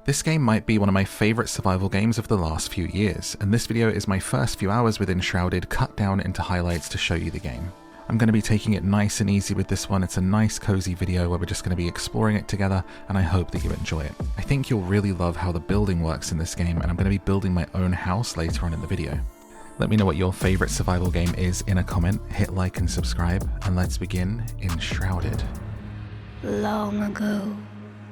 This game might be one of my favourite survival games of the last few years, and this video is my first few hours with Enshrouded cut down into highlights to show you the game. I'm going to be taking it nice and easy with this one. It's a nice cozy video where we're just going to be exploring it together, and I hope that you enjoy it. I think you'll really love how the building works in this game, and I'm going to be building my own house later on in the video. Let me know what your favourite survival game is in a comment, hit like and subscribe, and let's begin Enshrouded. Long ago,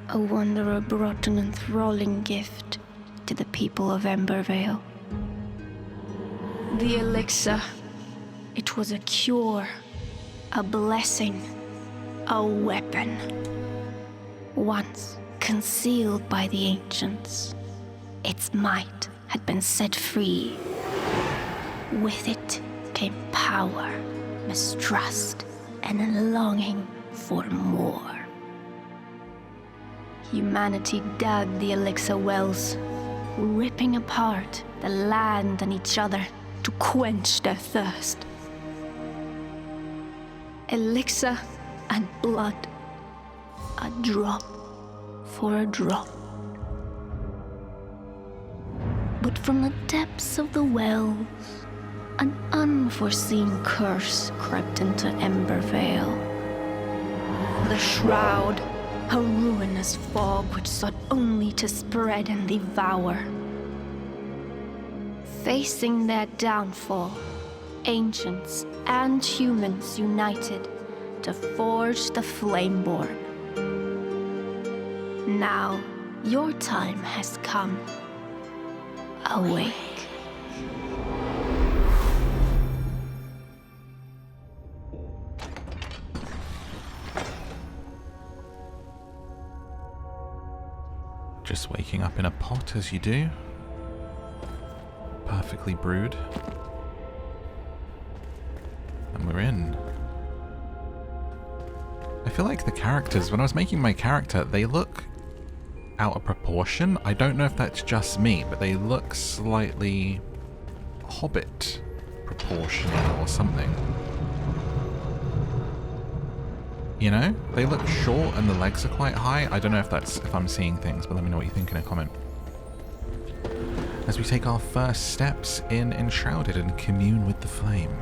a wanderer brought an enthralling gift to the people of Embervale. The Elixir. It was a cure, a blessing, a weapon. Once concealed by the ancients, its might had been set free. With it came power, mistrust, and a longing for more. Humanity dug the Elixir wells, ripping apart the land and each other to quench their thirst. Elixir and blood, a drop for a drop. But from the depths of the wells, an unforeseen curse crept into Embervale. The Shroud, a ruinous fog which sought only to spread and devour. Facing their downfall, ancients and humans united to forge the Flameborn. Now, your time has come. Awake. Just waking up in a pot as you do. Perfectly brewed. And we're in. I feel like the characters, when I was making my character, they look out of proportion. I don't know if that's just me, but they look slightly Hobbit proportional or something. You know? They look short and the legs are quite high. I don't know if I'm seeing things, but let me know what you think in a comment. As we take our first steps in Enshrouded and commune with the flame.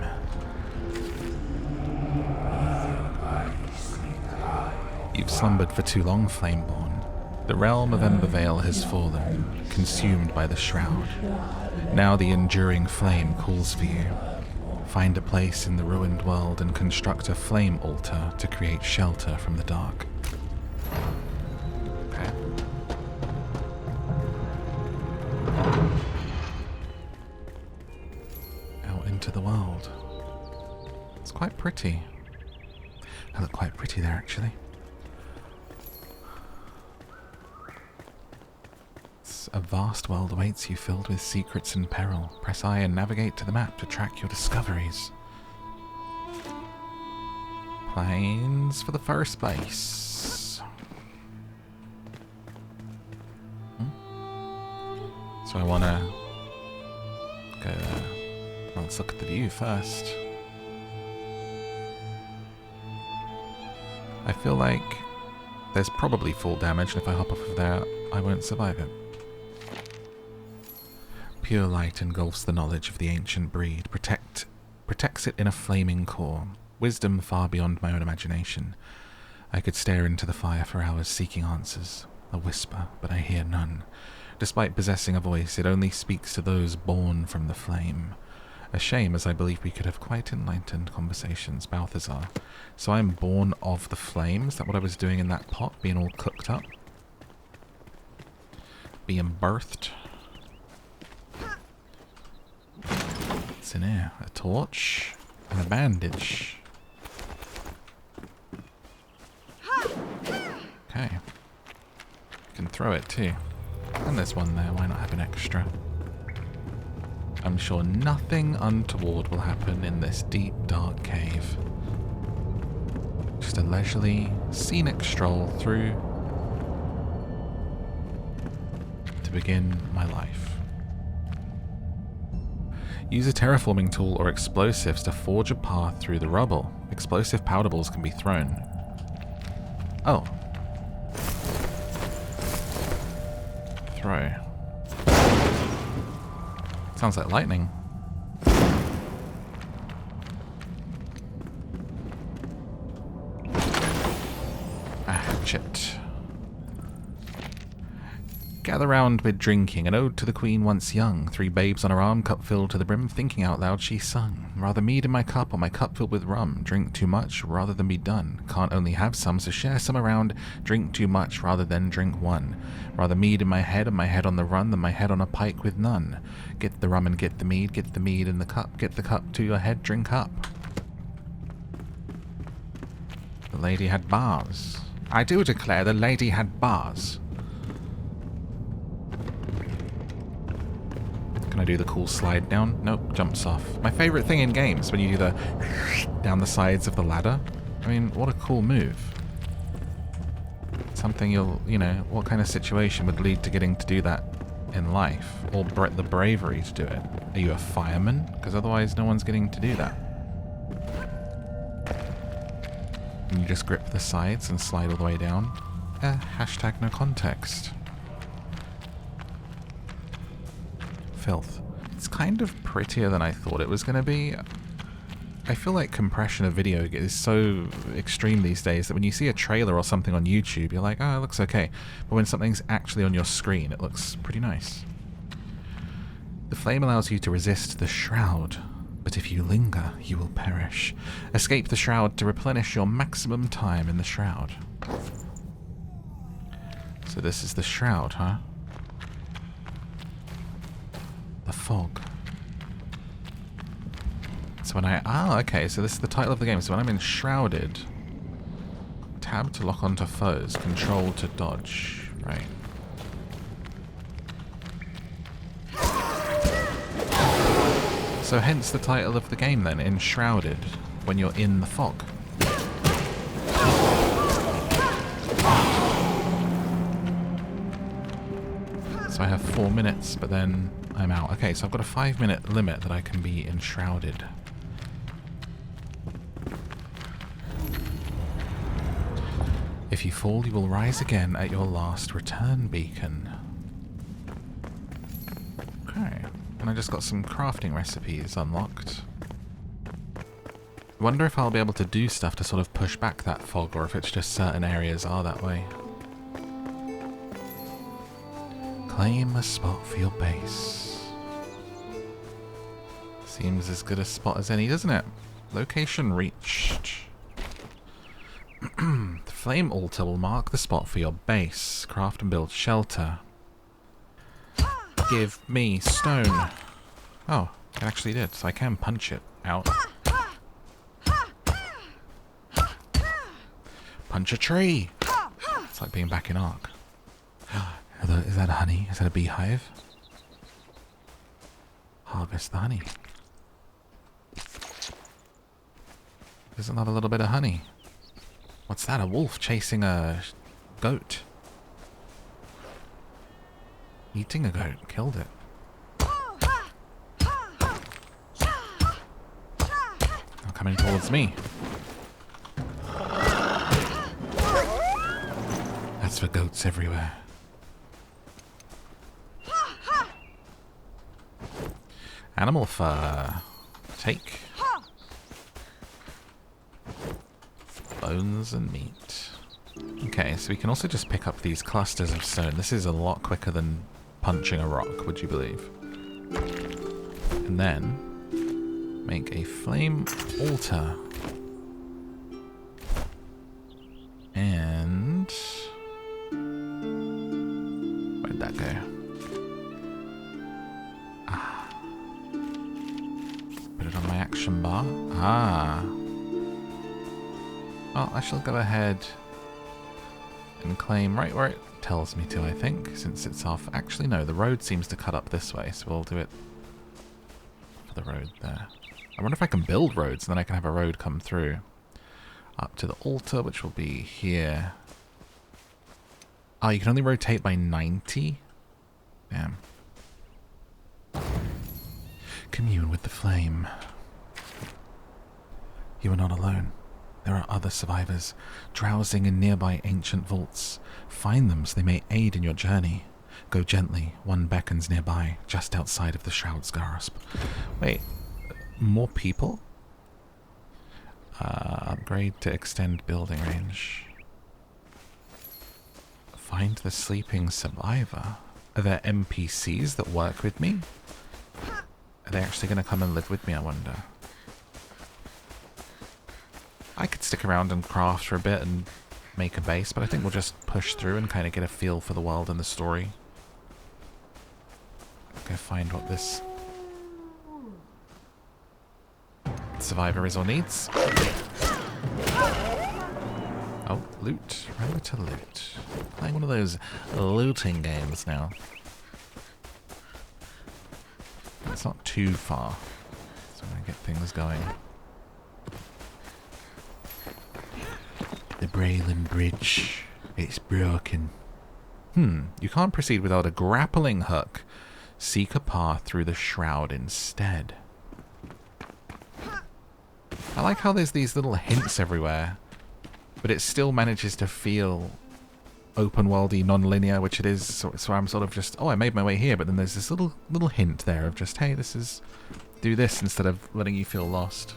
You've slumbered for too long, Flameborn. The realm of Embervale has fallen, consumed by the Shroud. Now the enduring flame calls for you. Find a place in the ruined world and construct a flame altar to create shelter from the dark. Okay. Out into the world. It's quite pretty. I look quite pretty there, actually. A vast world awaits you, filled with secrets and peril. Press I and navigate to the map to track your discoveries. Planes for the first base. So I want to go there. Well, let's look at the view first. I feel like there's probably full damage, and if I hop off of there, I won't survive it. Pure light engulfs the knowledge of the ancient breed, protects it in a flaming core. Wisdom far beyond my own imagination. I could stare into the fire for hours seeking answers. A whisper, but I hear none. Despite possessing a voice, it only speaks to those born from the flame. A shame, as I believe we could have quite enlightened conversations, Balthazar. So I'm born of the flame? Is that what I was doing in that pot, being all cooked up? Being birthed? What's in here? A torch and a bandage. Okay. Can throw it too. And there's one there, why not have an extra? I'm sure nothing untoward will happen in this deep, dark cave. Just a leisurely, scenic stroll through to begin my life. Use a terraforming tool or explosives to forge a path through the rubble. Explosive powder balls can be thrown. Oh. throw. Sounds like lightning. A hatchet. Gather round mid drinking, an ode to the queen once young. 3 babes on her arm, cup filled to the brim, thinking out loud she sung. Rather mead in my cup or my cup filled with rum. Drink too much rather than be done. Can't only have some, so share some around. Drink too much rather than drink one. Rather mead in my head and my head on the run than my head on a pike with none. Get the rum and get the mead in the cup. Get the cup to your head, drink up. The lady had bars. I do declare the lady had bars. Can I do the cool slide down? Nope, jumps off. My favourite thing in games, when you do the down the sides of the ladder. I mean, what a cool move. Something you know, what kind of situation would lead to getting to do that in life? Or the bravery to do it? Are you a fireman? Because otherwise no one's getting to do that. And you just grip the sides and slide all the way down. Hashtag no context. Filth. It's kind of prettier than I thought it was going to be. I feel like compression of video is so extreme these days that when you see a trailer or something on YouTube, you're like, oh, it looks okay. But when something's actually on your screen, it looks pretty nice. The flame allows you to resist the shroud, but if you linger, you will perish. Escape the shroud to replenish your maximum time in the shroud. So this is the shroud, huh? The fog. So when okay, so this is the title of the game. So when I'm enshrouded, tab to lock onto foes, control to dodge, right. So hence the title of the game then, Enshrouded, when you're in the fog. So I have 4 minutes, but then I'm out. Okay, so I've got a 5-minute limit that I can be enshrouded. If you fall, you will rise again at your last return beacon. Okay, and I just got some crafting recipes unlocked. I wonder if I'll be able to do stuff to sort of push back that fog, or if it's just certain areas are that way. Claim a spot for your base. Seems as good a spot as any, doesn't it? Location reached. The flame altar will mark the spot for your base. Craft and build shelter. Give me stone. Oh, it actually did, so I can punch it out. Punch a tree! It's like being back in Ark. Is that honey? Is that a beehive? Harvest the honey. There's another little bit of honey. What's that? A wolf chasing a goat. Eating a goat. Killed it. Now coming towards me. That's for goats everywhere. Animal fur. Take. Bones and meat. Okay, so we can also just pick up these clusters of stone. This is a lot quicker than punching a rock, would you believe? And then make a flame altar. And where'd that go? Put it on my action bar. Well, I shall go ahead and claim right where it tells me to, I think, since it's off. Actually, no, the road seems to cut up this way, so we'll do it for the road there. I wonder if I can build roads, and then I can have a road come through. Up to the altar, which will be here. Oh, you can only rotate by 90? Damn. Commune with the flame. You are not alone. There are other survivors, drowsing in nearby ancient vaults. Find them so they may aid in your journey. Go gently. One beckons nearby, just outside of the Shroud's grasp. Wait, more people? Upgrade to extend building range. Find the sleeping survivor. Are there NPCs that work with me? Are they actually going to come and live with me, I wonder? I could stick around and craft for a bit and make a base, but I think we'll just push through and kind of get a feel for the world and the story. Go find what this survivor is or needs. Oh, loot. Remember to loot. Playing one of those looting games now. It's not too far, so I'm going to get things going. The Braylon Bridge. It's broken. You can't proceed without a grappling hook. Seek a path through the Shroud instead. I like how there's these little hints everywhere, but it still manages to feel open-worldy, non-linear, which it is. So I'm sort of just, oh, I made my way here, but then there's this little hint there of just, hey, this is, do this, instead of letting you feel lost.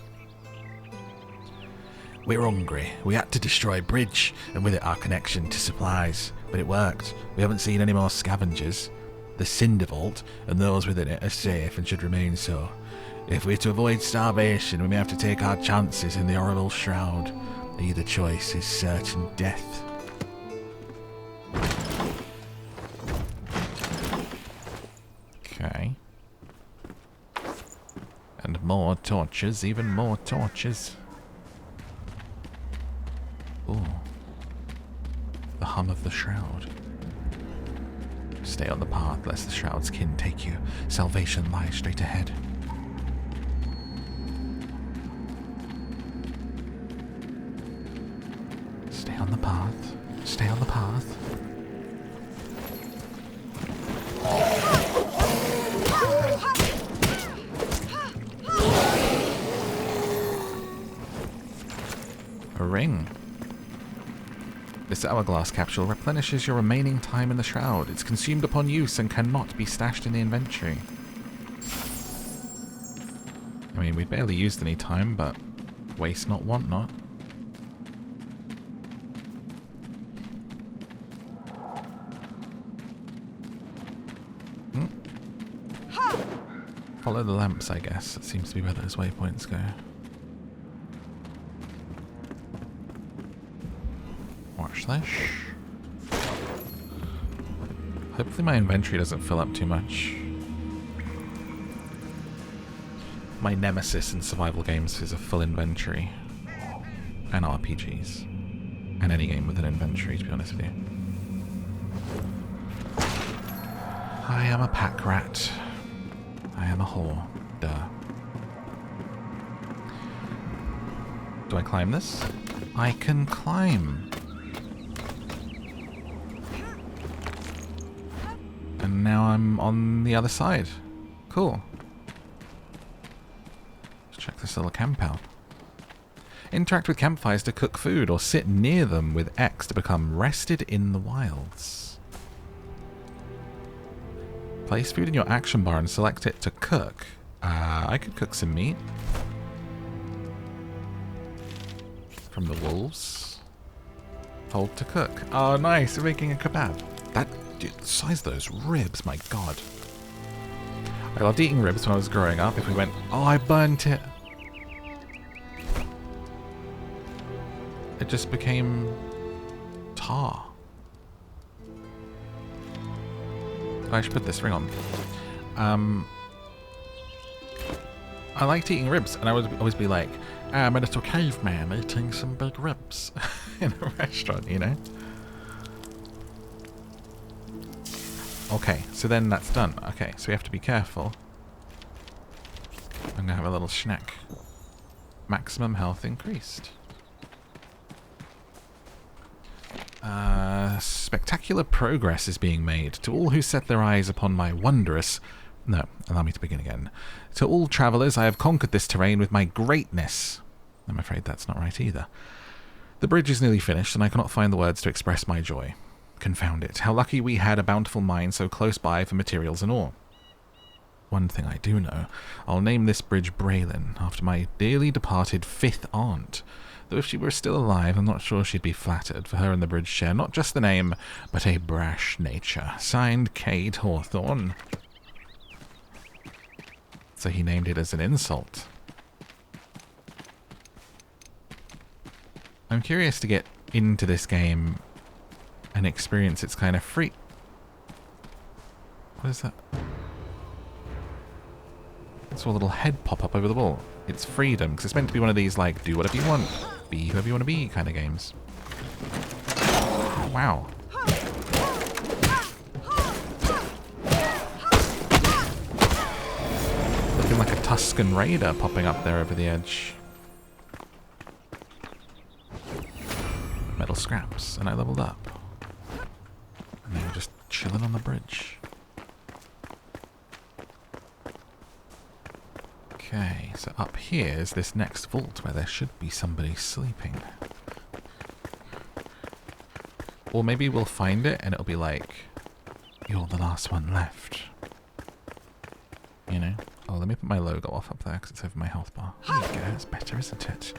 We're hungry. We had to destroy a bridge, and with it our connection to supplies. But it worked. We haven't seen any more scavengers. The Cinder Vault, and those within it, are safe and should remain so. If we're to avoid starvation, we may have to take our chances in the horrible Shroud. Either choice is certain death. Okay. And more torches, even more torches. Ooh. The hum of the Shroud. Stay on the path, lest the Shroud's kin take you. Salvation lies straight ahead. Stay on the path. Stay on the path. A ring. This hourglass capsule replenishes your remaining time in the Shroud. It's consumed upon use and cannot be stashed in the inventory. I mean, we barely used any time, but waste not, want not. Follow the lamps, I guess. That seems to be where those waypoints go. Watch this. Hopefully my inventory doesn't fill up too much. My nemesis in survival games is a full inventory. And RPGs. And any game with an inventory, to be honest with you. I am a pack rat. I am a whore. Duh. Do I climb this? I can climb. And now I'm on the other side. Cool. Let's check this little camp out. Interact with campfires to cook food, or sit near them with X to become rested in the wilds. Place food in your action bar and select it to cook. I could cook some meat. From the wolves. Hold to cook. Oh, nice. We're making a kebab. That... Dude, the size of those ribs, my god. I loved eating ribs when I was growing up. If we went, oh, I burnt it. It just became tar. I should put this ring on. I liked eating ribs, and I would always be like, I'm a little caveman eating some big ribs in a restaurant, you know? Okay, so then that's done. Okay, so we have to be careful. I'm gonna have a little snack. Maximum health increased. Spectacular progress is being made. To all who set their eyes upon my wondrous... No, allow me to begin again. To all travellers, I have conquered this terrain with my greatness. I'm afraid that's not right either. The bridge is nearly finished, and I cannot find the words to express my joy. Confound it. How lucky we had a bountiful mine so close by for materials and ore. One thing I do know, I'll name this bridge Braylon, after my dearly departed 5th aunt. Though if she were still alive, I'm not sure she'd be flattered, for her and the bridge share not just the name, but a brash nature. Signed, Kate Hawthorne. So he named it as an insult. I'm curious to get into this game and experience its kind of free... What is that? I saw a little head pop up over the wall. It's freedom, because it's meant to be one of these, like, do whatever you want, be whoever you want to be kind of games. Wow. Looking like a Tuscan Raider popping up there over the edge. Metal scraps, and I leveled up. And they were just chilling on the bridge. Okay, so up here is this next vault where there should be somebody sleeping. Or maybe we'll find it and it'll be like, you're the last one left. You know? Oh, let me put my logo off up there because it's over my health bar. There you go, it's better, isn't it?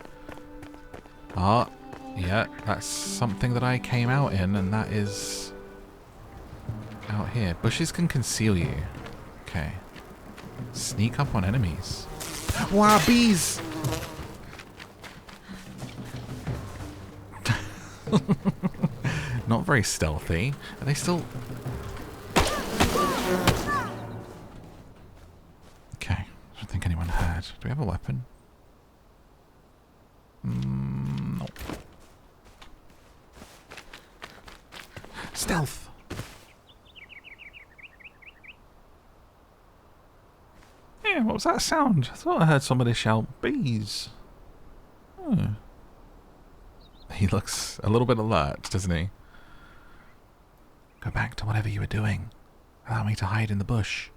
Ah, yeah, that's something that I came out in, and that is out here. Bushes can conceal you. Okay. Sneak up on enemies. Wow, bees! Not very stealthy. Are they still... Okay, I don't think anyone had. Do we have a weapon? No. Stealth! Yeah, what was that sound? I thought I heard somebody shout, bees. Oh. He looks a little bit alert, doesn't he? Go back to whatever you were doing. Allow me to hide in the bush.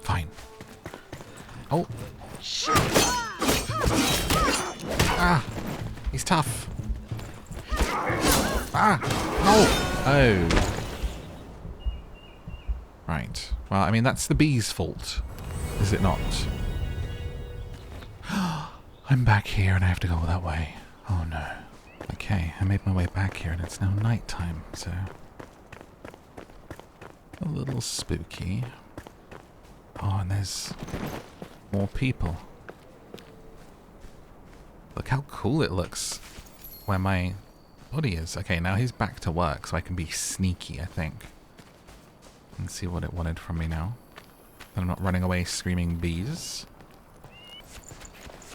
Fine. Oh. Ah. He's tough. Ah. No. Oh. Right. Well, I mean, that's the bee's fault. Is it not? I'm back here and I have to go that way. Oh no. Okay, I made my way back here and it's now nighttime, so... a little spooky. Oh, and there's more people. Look how cool it looks where my body is. Okay, now he's back to work, so I can be sneaky, I think. And see what it wanted from me now. I'm not running away screaming bees.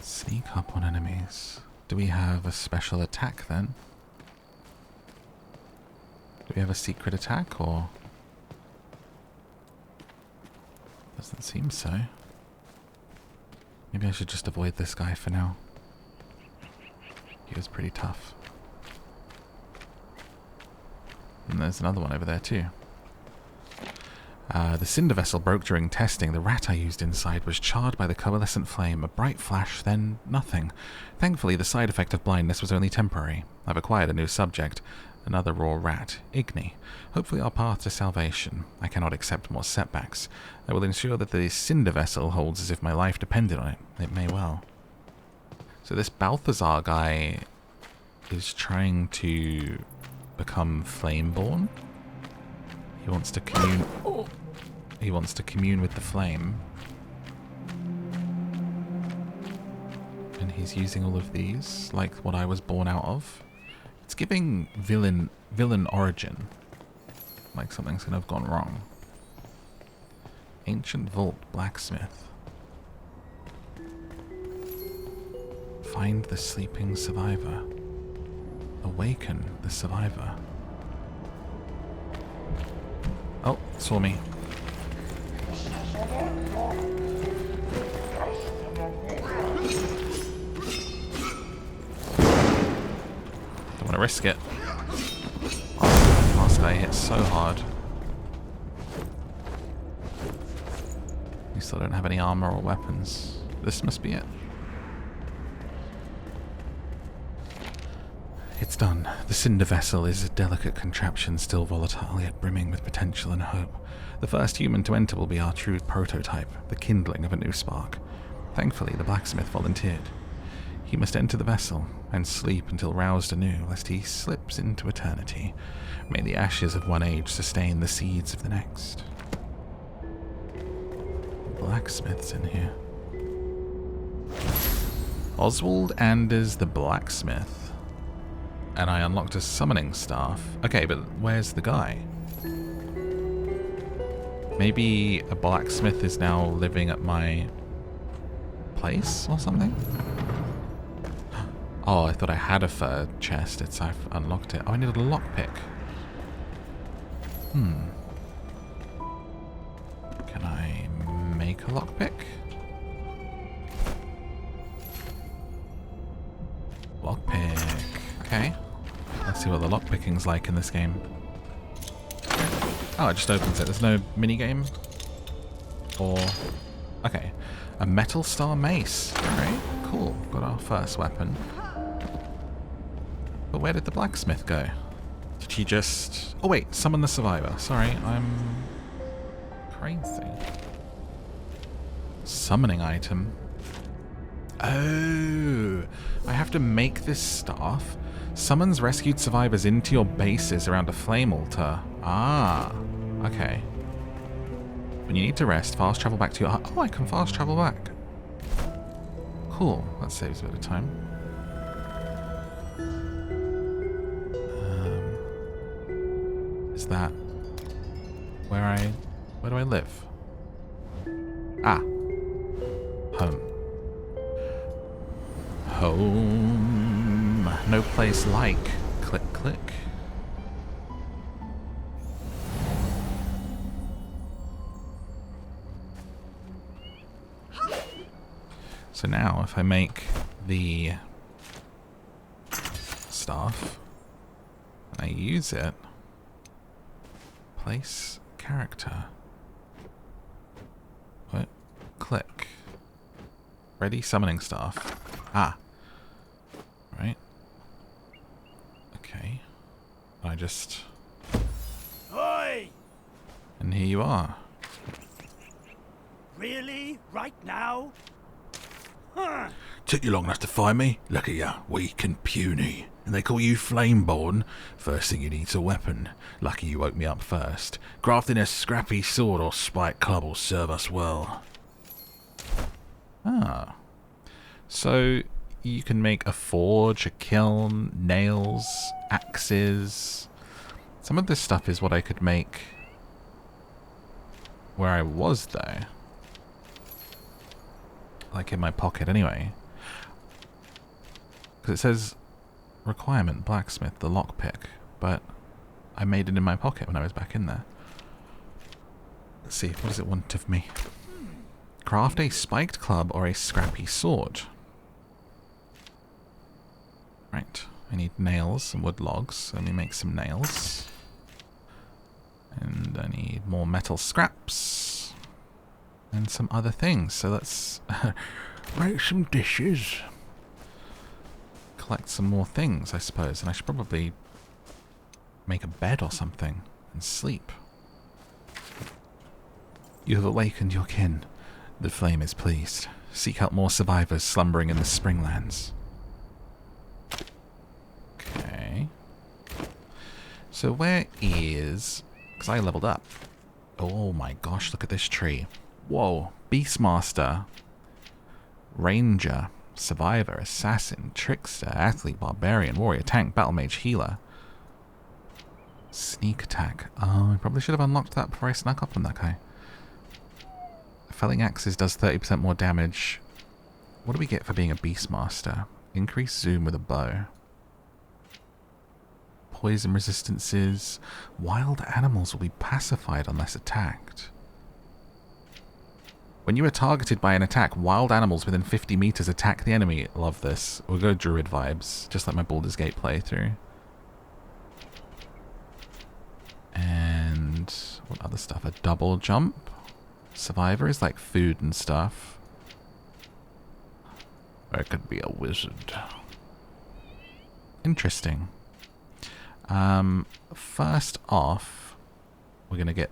Sneak up on enemies. Do we have a special attack then? Do we have a secret attack or... Doesn't seem so. Maybe I should just avoid this guy for now. He was pretty tough. And there's another one over there too. The cinder vessel broke during testing. The rat I used inside was charred by the coalescent flame. A bright flash, then nothing. Thankfully, the side effect of blindness was only temporary. I've acquired a new subject. Another raw rat, Igni. Hopefully our path to salvation. I cannot accept more setbacks. I will ensure that the cinder vessel holds as if my life depended on it. It may well. So this Balthazar guy is trying to become flameborn. He wants to commune... Oh. He wants to commune with the flame. And he's using all of these, like what I was born out of. It's giving villain origin. Like something's gonna have gone wrong. Ancient Vault Blacksmith. Find the sleeping survivor. Awaken the survivor. Oh, saw me. Don't want to risk it. Oh, last guy hit so hard. We still don't have any armor or weapons. This must be it. It's done. The cinder vessel is a delicate contraption, still volatile, yet brimming with potential and hope. The first human to enter will be our true prototype, the kindling of a new spark. Thankfully, the blacksmith volunteered. He must enter the vessel and sleep until roused anew, lest he slips into eternity. May the ashes of one age sustain the seeds of the next. The blacksmith's in here. Oswald Anders the blacksmith. And I unlocked a summoning staff. Okay, but where's the guy? Maybe a blacksmith is now living at my place or something? Oh, I thought I had a fur chest. I've unlocked it. Oh, I needed a lockpick. Can I make a lockpick? Lockpick. Okay. Let's see what the lockpicking's like in this game. Oh, it just opens it. There's no minigame? Or... Okay. A metal star mace. Alright, cool. Got our first weapon. But where did the blacksmith go? Did he just... Oh wait, summon the survivor. Sorry, I'm... crazy. Summoning item. Oh, I have to make this staff. Summons rescued survivors into your bases around a flame altar. Ah, okay. When you need to rest, fast travel back to your... Oh, I can fast travel back. Cool, that saves a bit of time. Is that where do I live? Ah, home. Home. No place like. Click, click. So now, if I make the staff, and I use it, place character. What? Click. Ready summoning staff. Ah. Right. Okay. I just... Oi! And here you are. Really? Right now? Huh. Took you long enough to find me? Look at ya, weak and puny. And they call you Flameborn. First thing you need's a weapon. Lucky you woke me up first. Crafting a scrappy sword or spike club will serve us well. Ah. So you can make a forge, a kiln, nails, axes. Some of this stuff is what I could make where I was though. Like in my pocket anyway. Because it says requirement blacksmith, the lockpick, but I made it in my pocket when I was back in there. Let's see, what does it want of me? Craft a spiked club or a scrappy sword. Right, I need nails and wood logs. Let me make some nails. And I need more metal scraps. And some other things. So let's make some dishes. Collect some more things, I suppose. And I should probably make a bed or something and sleep. You have awakened your kin. The flame is pleased. Seek out more survivors slumbering in the Springlands. Okay. So where is... Because I leveled up. Oh my gosh, look at this tree. Whoa. Beastmaster. Ranger. Survivor. Assassin. Trickster. Athlete. Barbarian. Warrior. Tank. Battle mage. Healer. Sneak attack. Oh, I probably should have unlocked that before I snuck up on that guy. Felling axes does 30% more damage. What do we get for being a Beastmaster? Increased zoom with a bow. Poison resistances. Wild animals will be pacified unless attacked. When you are targeted by an attack, wild animals within 50 meters attack the enemy. Love this. We'll go Druid vibes, just like my Baldur's Gate playthrough. And what other stuff? A double jump. Survivor is like food and stuff. Or it could be a wizard. Interesting. First off, we're going to get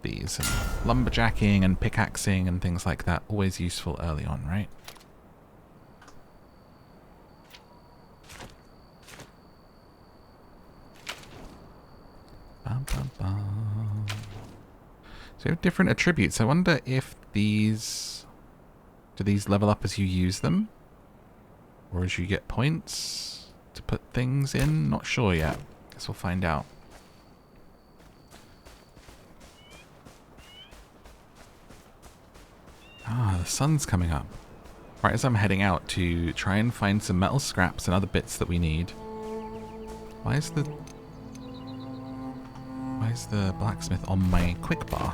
these. And lumberjacking and pickaxing and things like that. Always useful early on, right? Bum, bum, bum. So we have different attributes. I wonder if these... Do these level up as you use them? Or as you get points to put things in? Not sure yet. Guess we'll find out. Ah, the sun's coming up. Right as I'm heading out to try and find some metal scraps and other bits that we need. Why is the blacksmith on my quick bar?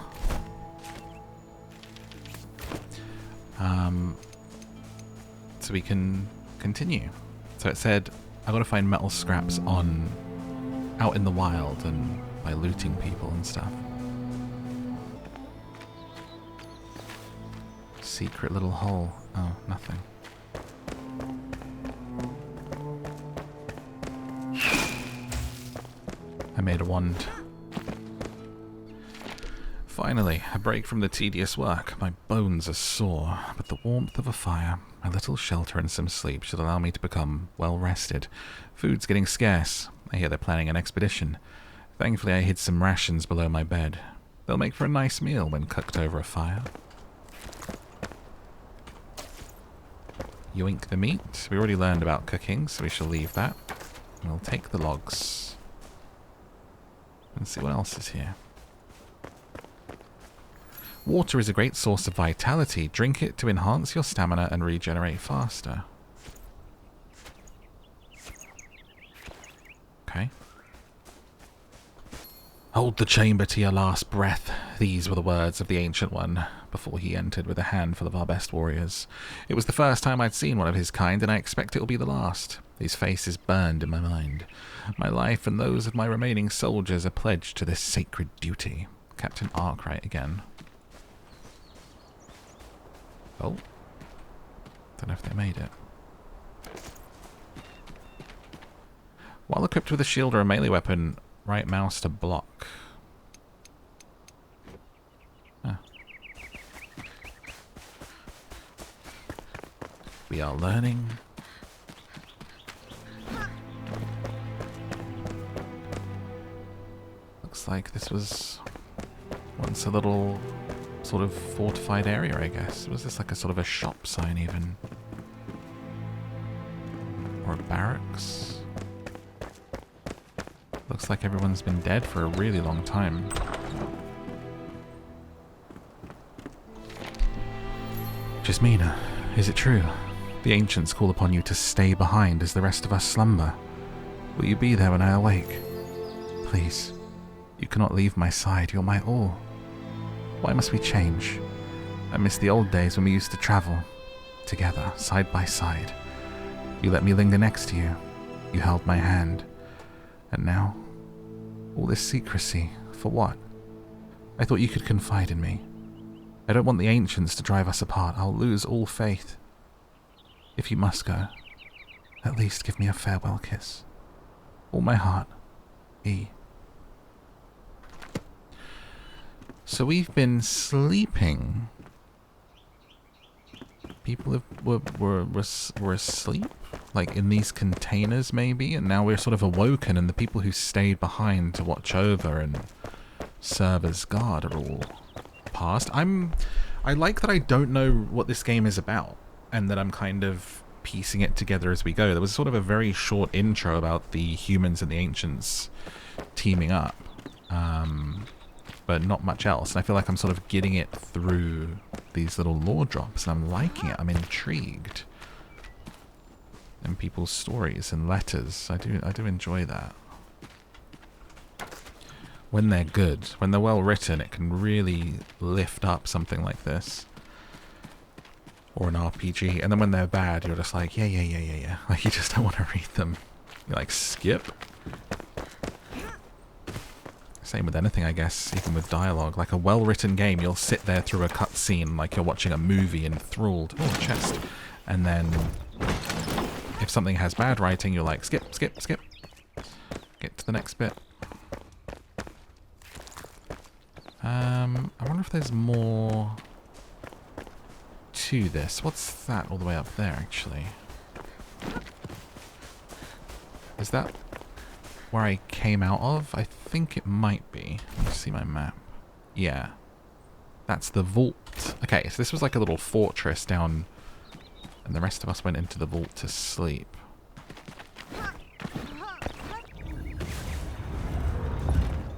So we can continue. So it said I gotta find metal scraps out in the wild and by looting people and stuff. Secret little hole. Oh, nothing. I made a wand. Finally, a break from the tedious work. My bones are sore, but the warmth of a fire, a little shelter and some sleep should allow me to become well rested. Food's getting scarce. I hear they're planning an expedition. Thankfully, I hid some rations below my bed. They'll make for a nice meal when cooked over a fire. Yoink the meat. We already learned about cooking, so we shall leave that. We'll take the logs. And see what else is here. Water is a great source of vitality. Drink it to enhance your stamina and regenerate faster. Okay. Hold the chamber to your last breath. These were the words of the Ancient One before he entered with a handful of our best warriors. It was the first time I'd seen one of his kind, and I expect it will be the last. His face is burned in my mind. My life and those of my remaining soldiers are pledged to this sacred duty. Captain Arkwright again. Oh. Don't know if they made it. While equipped with a shield or a melee weapon, right mouse to block. Ah. We are learning. Looks like this was once a little sort of fortified area, I guess. Was this like a sort of a shop sign even? Or a barracks? Looks like everyone's been dead for a really long time. Jasmina, is it true? The ancients call upon you to stay behind as the rest of us slumber. Will you be there when I awake? Please, you cannot leave my side, you're my all. Why must we change? I miss the old days when we used to travel together, side by side. You let me linger next to you. You held my hand. And now, all this secrecy, for what? I thought you could confide in me. I don't want the ancients to drive us apart. I'll lose all faith. If you must go, at least give me a farewell kiss. All my heart, E. So we've been sleeping. People were asleep, like in these containers maybe, and now we're sort of awoken, and the people who stayed behind to watch over and serve as guard are all past. I like that I don't know what this game is about, and that I'm kind of piecing it together as we go. There was sort of a very short intro about the humans and the ancients teaming up. But not much else. And I feel like I'm sort of getting it through these little lore drops, and I'm liking it. I'm intrigued. And people's stories and letters. I do enjoy that. When they're good, when they're well written, it can really lift up something like this. Or an RPG. And then when they're bad, you're just like, yeah. Like, you just don't want to read them. You're like, skip. Same with anything, I guess, even with dialogue. Like a well-written game, you'll sit there through a cutscene like you're watching a movie enthralled. Oh, a chest. And then if something has bad writing, you're like, skip. get to the next bit. I wonder if there's more to this. What's that all the way up there, actually? Is that where I came out of? I think it might be. Let me see my map. Yeah. That's the vault. Okay, so this was like a little fortress down, and the rest of us went into the vault to sleep.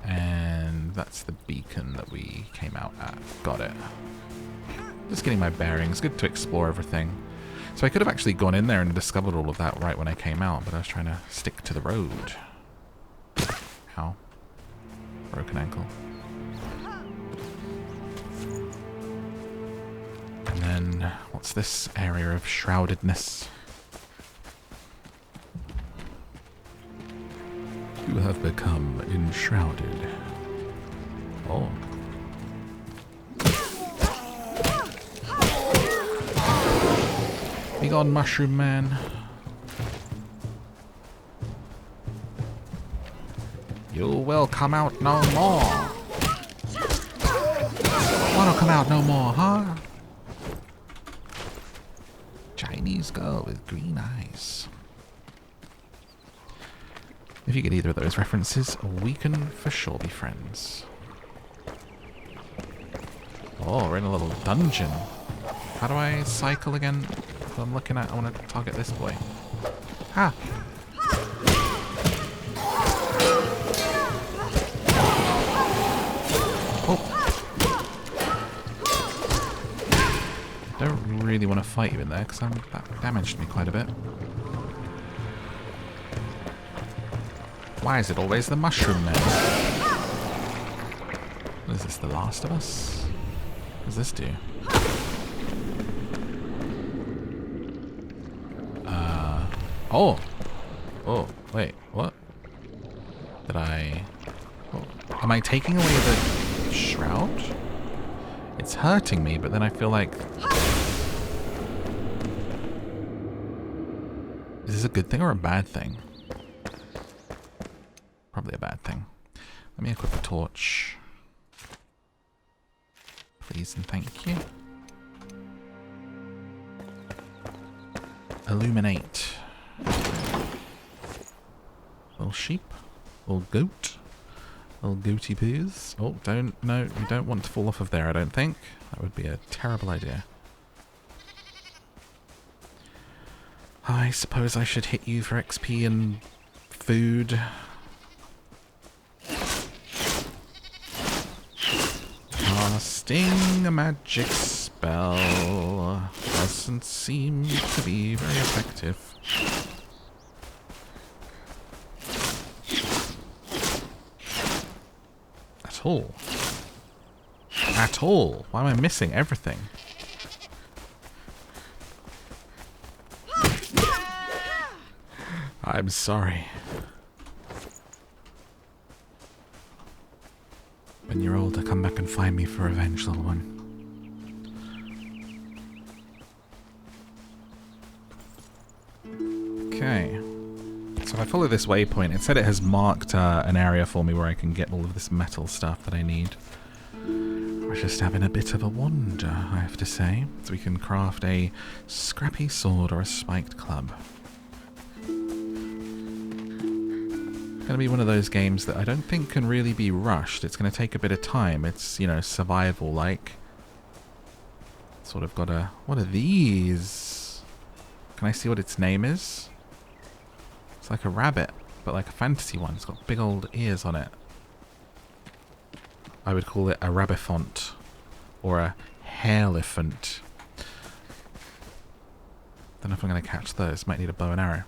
And that's the beacon that we came out at. Got it. Just getting my bearings. Good to explore everything. So I could have actually gone in there and discovered all of that right when I came out, but I was trying to stick to the road. Ow. Broken ankle. And then, what's this area of shroudedness? You have become enshrouded. Oh. Be gone, mushroom man. You will come out no more. Wanna come out no more, huh? Chinese girl with green eyes. If you get either of those references, we can for sure be friends. Oh, we're in a little dungeon. How do I cycle again? What I'm looking at, I want to target this boy. Ah! I don't really want to fight you in there because that damaged me quite a bit. Why is it always the mushroom man? What is this, The Last of Us? What does this do? Oh! Oh, wait, what? Did I... Oh, am I taking away the shroud? It's hurting me, but then I feel like... Is this a good thing or a bad thing? Probably a bad thing. Let me equip a torch. Please and thank you. Illuminate. Little sheep. Little goat. Little goaty poos. Oh, no, you don't want to fall off of there, I don't think. That would be a terrible idea. I suppose I should hit you for XP and food. Casting a magic spell doesn't seem to be very effective. At all. At all. Why am I missing everything? I'm sorry. When you're older, come back and find me for revenge, little one. Okay. So if I follow this waypoint, it said it has marked an area for me where I can get all of this metal stuff that I need. We're just having a bit of a wander, I have to say. So we can craft a scrappy sword or a spiked club. Going to be one of those games that I don't think can really be rushed. It's going to take a bit of time. It's, you know, survival-like. Sort of got a... What are these? Can I see what its name is? It's like a rabbit, but like a fantasy one. It's got big old ears on it. I would call it a rabbifont. Or a hairliphant. Don't know if I'm going to catch those. Might need a bow and arrow.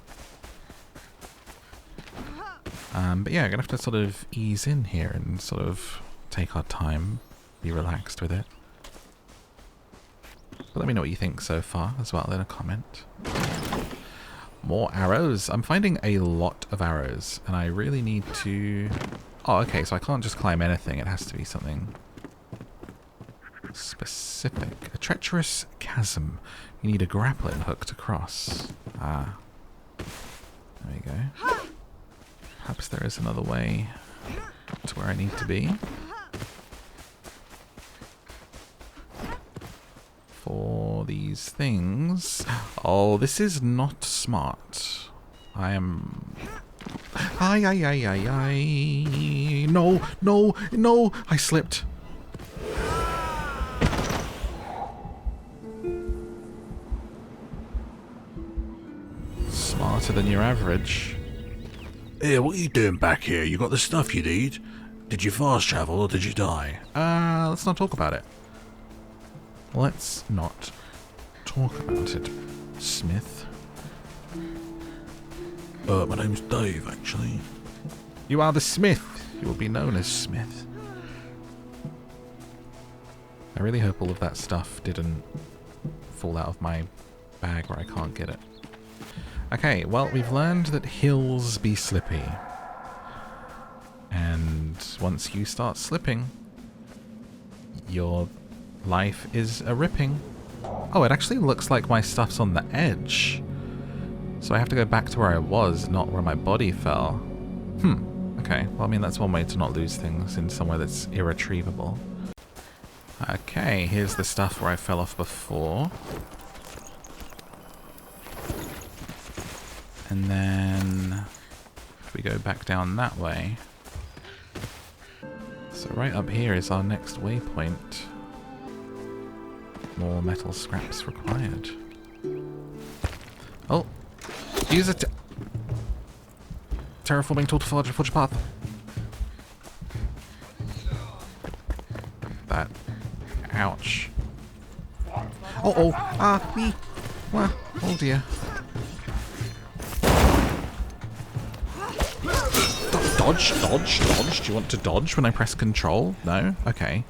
But yeah, I'm going to have to sort of ease in here and sort of take our time, be relaxed with it. But let me know what you think so far as well in a comment. More arrows. I'm finding a lot of arrows and I really need to... Oh, okay, so I can't just climb anything. It has to be something specific. A treacherous chasm. You need a grappling hook to cross. Ah. There we go. Perhaps there is another way to where I need to be. For these things. Oh, this is not smart. I am... Ay. No, no, no! I slipped. Smarter than your average. Here, what are you doing back here? You got the stuff you need? Did you fast travel or did you die? Let's not talk about it. Let's not talk about it, Smith. My name's Dave, actually. You are the Smith. You will be known as Smith. I really hope all of that stuff didn't fall out of my bag where I can't get it. Okay, well, we've learned that hills be slippy. And once you start slipping, your life is a ripping. Oh, it actually looks like my stuff's on the edge. So I have to go back to where I was, not where my body fell. Okay. Well, I mean, that's one way to not lose things in somewhere that's irretrievable. Okay, here's the stuff where I fell off before. And then if we go back down that way. So right up here is our next waypoint. More metal scraps required. Oh! Use a terraforming tool to forge a path. That. Ouch. Me. Oh dear. Dodge. Do you want to dodge when I press control? No? Okay.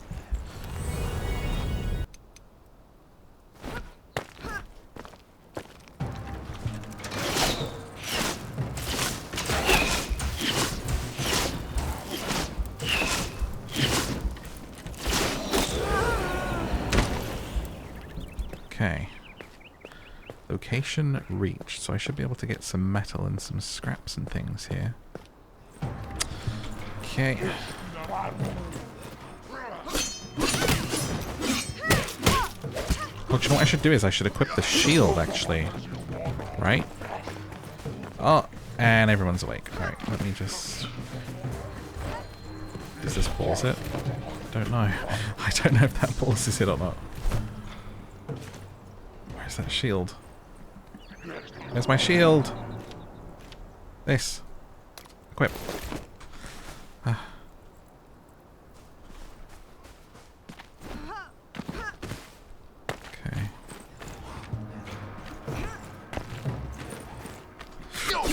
Okay. Location reached, so I should be able to get some metal and some scraps and things here. Okay. Well, do you know what I should do is I should equip the shield, actually. Right? Oh, and everyone's awake. Alright, let me just... Does this pause it? Don't know. I don't know if that pauses it or not. Where's that shield? Where's my shield? This. Equip. Okay.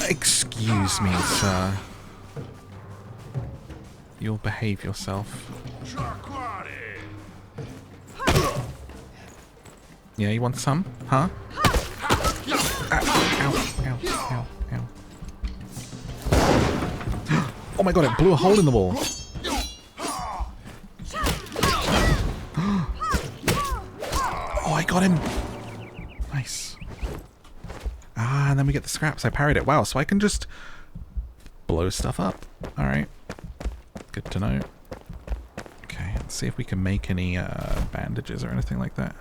Excuse me, sir. You'll behave yourself. Yeah, you want some? Huh? Ow. Oh my god, it blew a hole in the wall. Oh, I got him. Nice. Ah, and then we get the scraps. I parried it. Wow, so I can just blow stuff up. Alright. Good to know. Okay, let's see if we can make any bandages or anything like that.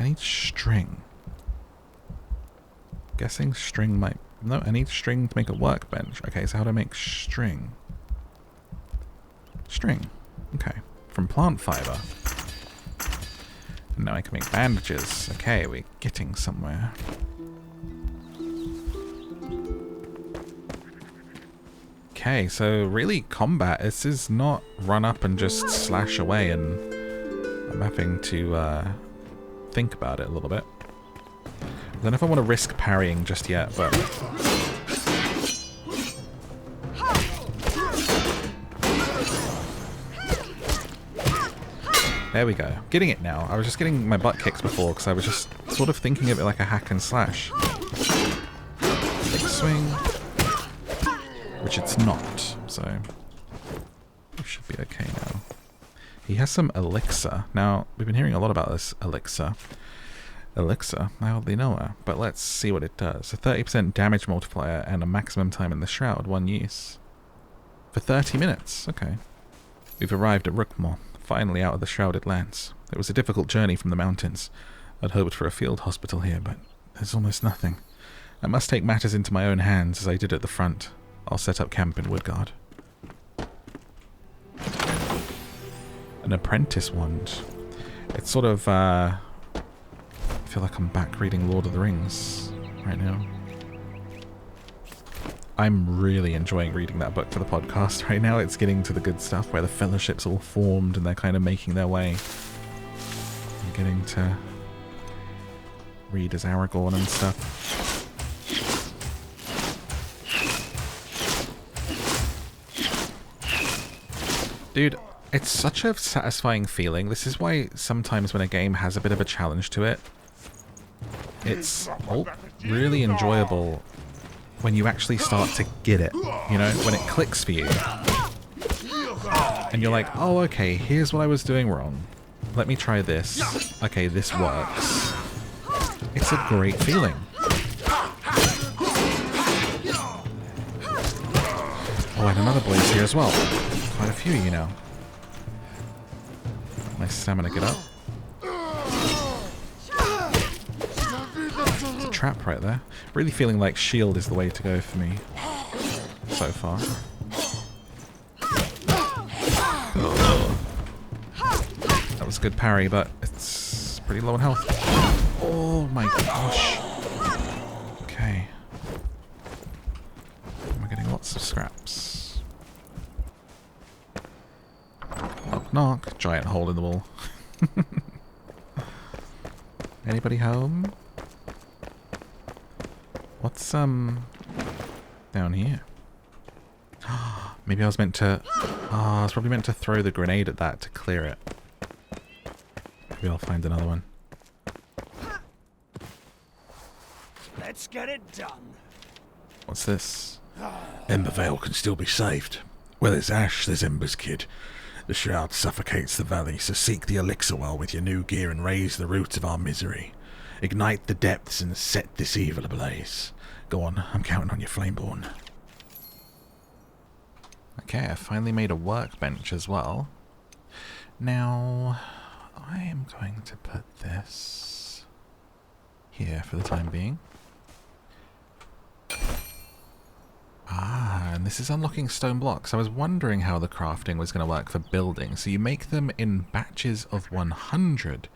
I need string. Guessing string might... No, I need string to make a workbench. Okay, so how do I make string? String. Okay. From plant fiber. And now I can make bandages. Okay, we're getting somewhere. Okay, so really combat. This is not run up and just slash away, and I'm having to think about it a little bit. I don't know if I want to risk parrying just yet, but... There we go. Getting it now. I was just getting my butt kicked before because I was just sort of thinking of it like a hack and slash. Big swing. Which it's not, so... We should be okay now. He has some elixir. Now, we've been hearing a lot about this elixir. Elixir. I hardly know her, but let's see what it does. A 30% damage multiplier and a maximum time in the Shroud, 1 use. For 30 minutes, okay. We've arrived at Rookmore, finally out of the Shrouded lands. It was a difficult journey from the mountains. I'd hoped for a field hospital here, but there's almost nothing. I must take matters into my own hands as I did at the front. I'll set up camp in Woodguard. An apprentice wand. It's sort of, I feel like I'm back reading Lord of the Rings right now. I'm really enjoying reading that book for the podcast right now. It's getting to the good stuff where the fellowship's all formed and they're kind of making their way. I'm getting to read as Aragorn and stuff. Dude, it's such a satisfying feeling. This is why sometimes when a game has a bit of a challenge to it, it's really enjoyable when you actually start to get it, you know, when it clicks for you. And you're like, oh, okay, here's what I was doing wrong. Let me try this. Okay, this works. It's a great feeling. Oh, and another blaze here as well. Quite a few, you know. My stamina get up. There's a trap right there. Really feeling like shield is the way to go for me so far. That was a good parry, but it's pretty low on health. Oh my gosh. Okay. We're getting lots of scraps. Knock knock. Giant hole in the wall. Anybody home? What's down here? Maybe I was meant to... I was probably meant to throw the grenade at that to clear it. Maybe I'll find another one. Let's get it done. What's this? Embervale can still be saved. Where there's ash, there's embers, kid. The Shroud suffocates the valley, so seek the Elixir well with your new gear and raise the roots of our misery. Ignite the depths and set this evil ablaze. Go on, I'm counting on you, Flameborn. Okay, I finally made a workbench as well. Now, I am going to put this here for the time being. Ah, and this is unlocking stone blocks. I was wondering how the crafting was going to work for building. So you make them in batches of 100,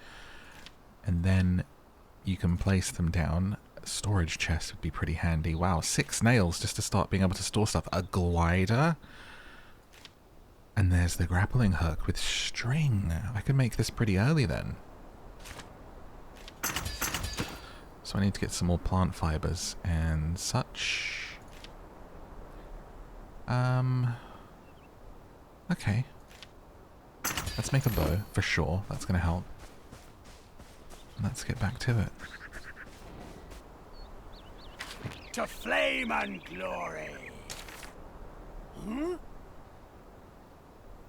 and then you can place them down. A storage chest would be pretty handy. Wow, 6 nails just to start being able to store stuff. A glider. And there's the grappling hook with string. I could make this pretty early then. So I need to get some more plant fibers and such. Okay. Let's make a bow, for sure. That's going to help. Let's get back to it. To flame and glory. Hmm?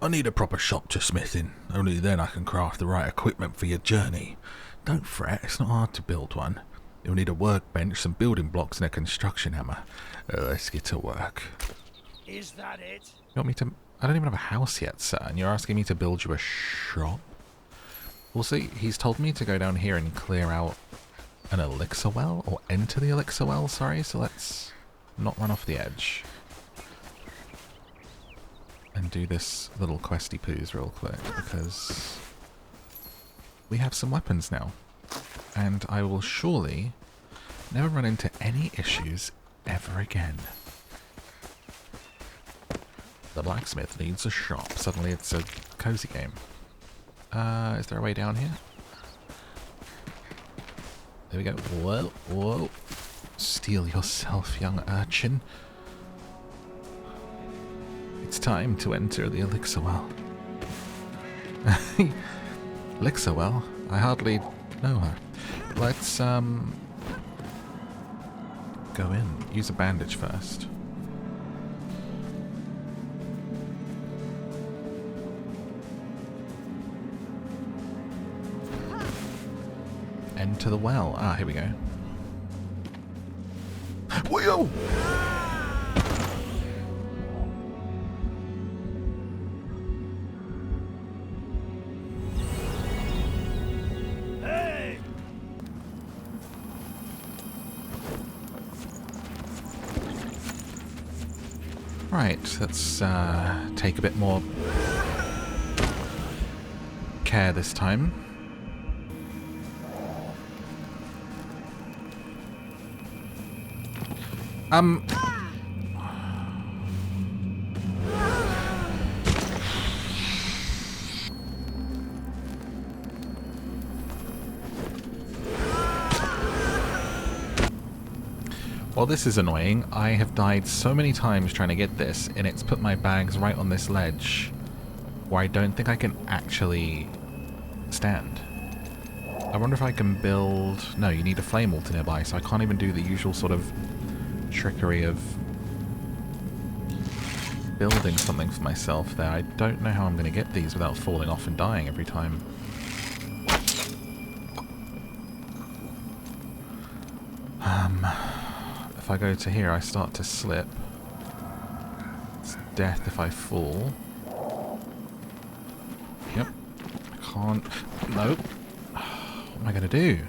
I need a proper shop to smith in. Only then I can craft the right equipment for your journey. Don't fret, it's not hard to build one. You'll need a workbench, some building blocks and a construction hammer. Let's get to work. Is that it? You want me to... I don't even have a house yet, sir, and you're asking me to build you a shop? Well, see, he's told me to go down here and clear out an elixir well, or enter the elixir well, sorry, so let's not run off the edge. And do this little questy poos real quick, because we have some weapons now. And I will surely never run into any issues ever again. The blacksmith needs a shop. Suddenly it's a cozy game. Is there a way down here? There we go. Whoa, whoa. Steel yourself, young urchin. It's time to enter the Elixir well. Elixir well? I hardly know her. Let's, go in. Use a bandage first. into the well. Ah, here we go. Whoa! Hey! Right, let's take a bit more care this time. Well, this is annoying. I have died so many times trying to get this, and it's put my bags right on this ledge where I don't think I can actually stand. I wonder if I can build... No, you need a flame altar nearby, so I can't even do the usual sort of trickery of building something for myself there. I don't know how I'm going to get these without falling off and dying every time. If I go to here, I start to slip. It's death if I fall. Yep. I can't... Nope. What am I going to do?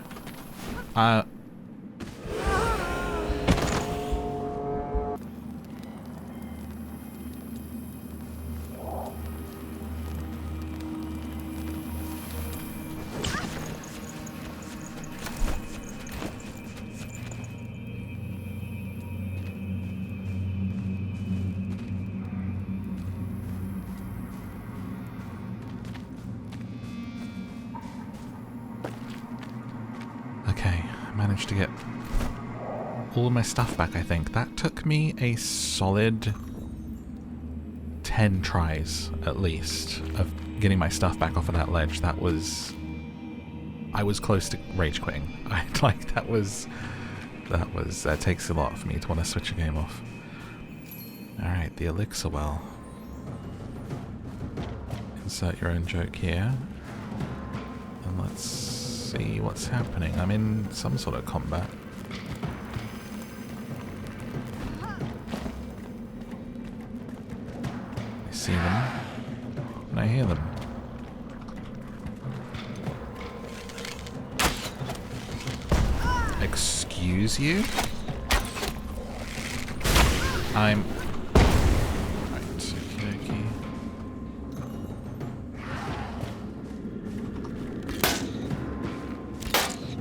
Managed to get all of my stuff back, I think. That took me a solid 10 tries, at least, of getting my stuff back off of that ledge. That was... I was close to rage quitting. That takes a lot for me to want to switch a game off. Alright, the Elixir well. Insert your own joke here. And let's see what's happening. I'm in some sort of combat. I see them. And I hear them. Excuse you? I'm... Right, okey-dokey.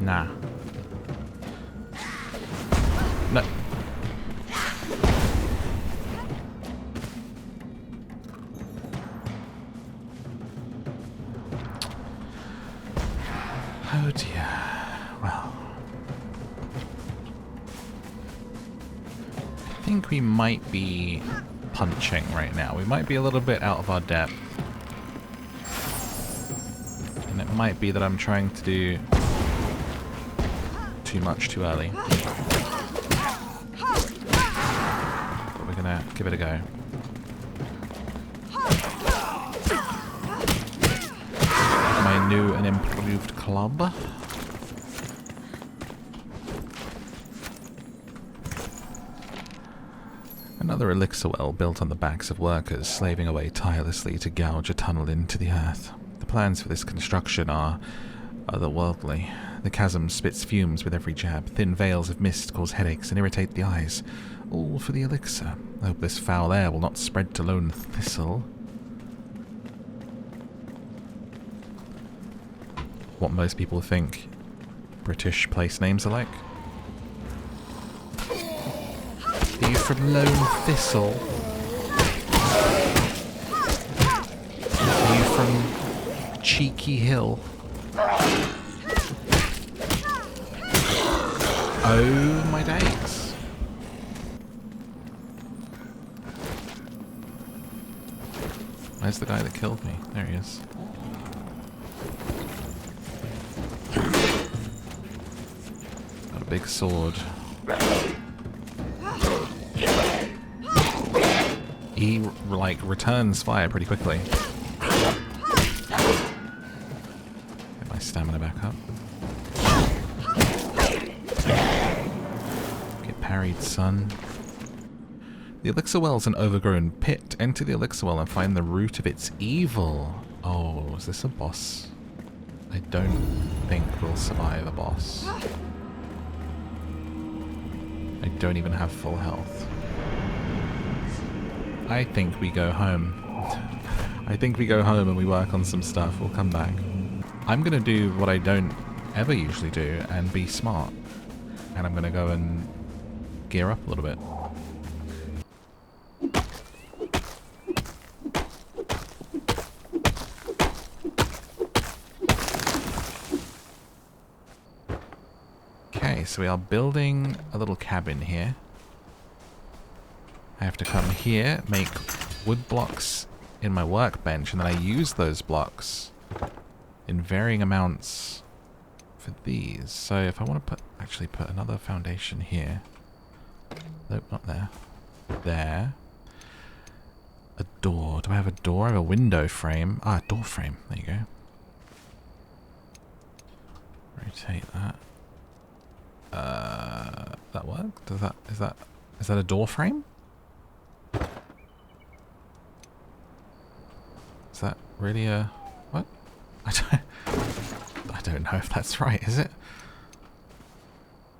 Nah. No. Oh dear. Well. I think we might be punching right now. We might be a little bit out of our depth. And it might be that I'm trying to do too much too early. But we're gonna give it a go. My new and improved club. Another elixir well built on the backs of workers slaving away tirelessly to gouge a tunnel into the earth. The plans for this construction are otherworldly. The chasm spits fumes with every jab. Thin veils of mist cause headaches and irritate the eyes. All for the elixir. I hope this foul air will not spread to lone thistle. What most people think British place names are like. Are you from Lone Thistle? Are you from Cheeky Hill? Oh my days. Where's the guy that killed me? There he is. Got a big sword. He, like, returns fire pretty quickly. Get my stamina back up. harried sun. The Elixir Well is an overgrown pit. Enter the Elixir Well and find the root of its evil. Oh, is this a boss? I don't think we'll survive a boss. I don't even have full health. I think we go home. I think we go home and we work on some stuff. We'll come back. I'm going to do what I don't ever usually do and be smart. And I'm going to go and gear up a little bit. Okay, so we are building a little cabin here. I have to come here, make wood blocks in my workbench, and then I use those blocks in varying amounts for these. So if I want to actually put another foundation here. Nope, not there. There. A door. Do I have a door? I have a window frame. Ah, door frame. There you go. Rotate that. That work? Does that, is that a door frame? Is that really a, what? I don't know if that's right, is it?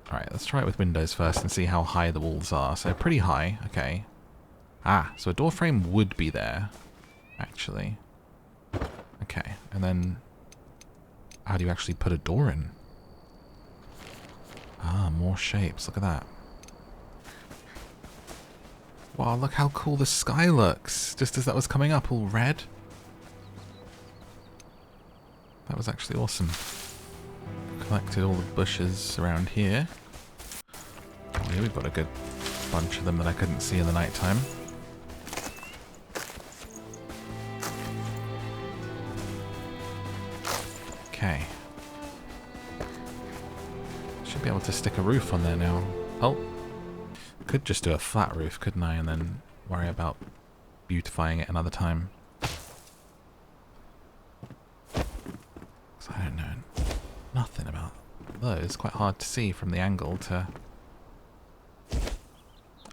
Alright, let's try it with windows first and see how high the walls are. So pretty high, okay. Ah, so a door frame would be there, actually. Okay, and then how do you actually put a door in? Ah, more shapes. Look at that. Wow, look how cool the sky looks. Just as that was coming up, all red. That was actually awesome. Collected all the bushes around here. Oh, yeah, we've got a good bunch of them that I couldn't see in the nighttime. Okay. Should be able to stick a roof on there now. Oh. Could just do a flat roof, couldn't I? And then worry about beautifying it another time. Because I don't know nothing about those. Quite hard to see from the angle to...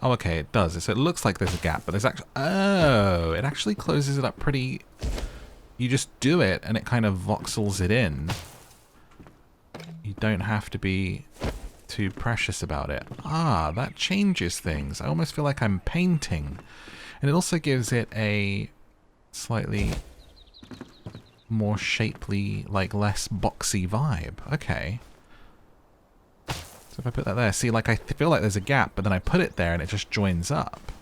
Oh, okay, it does. So it looks like there's a gap, but there's actually... Oh! It actually closes it up pretty... You just do it, and it kind of voxels it in. You don't have to be too precious about it. Ah, that changes things. I almost feel like I'm painting. And it also gives it a slightly more shapely, like less boxy vibe. Okay. So if I put that there, see, like I feel like there's a gap, but then I put it there and it just joins up.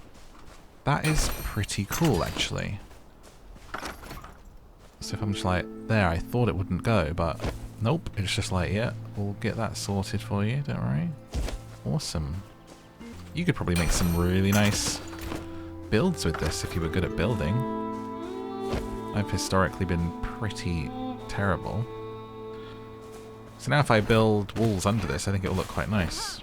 That is pretty cool, actually. So if I'm just like, there, I thought it wouldn't go, but nope, it's just like, yeah, we'll get that sorted for you, don't worry. Awesome. You could probably make some really nice builds with this if you were good at building. I've historically been pretty terrible. So now if I build walls under this, I think it'll look quite nice.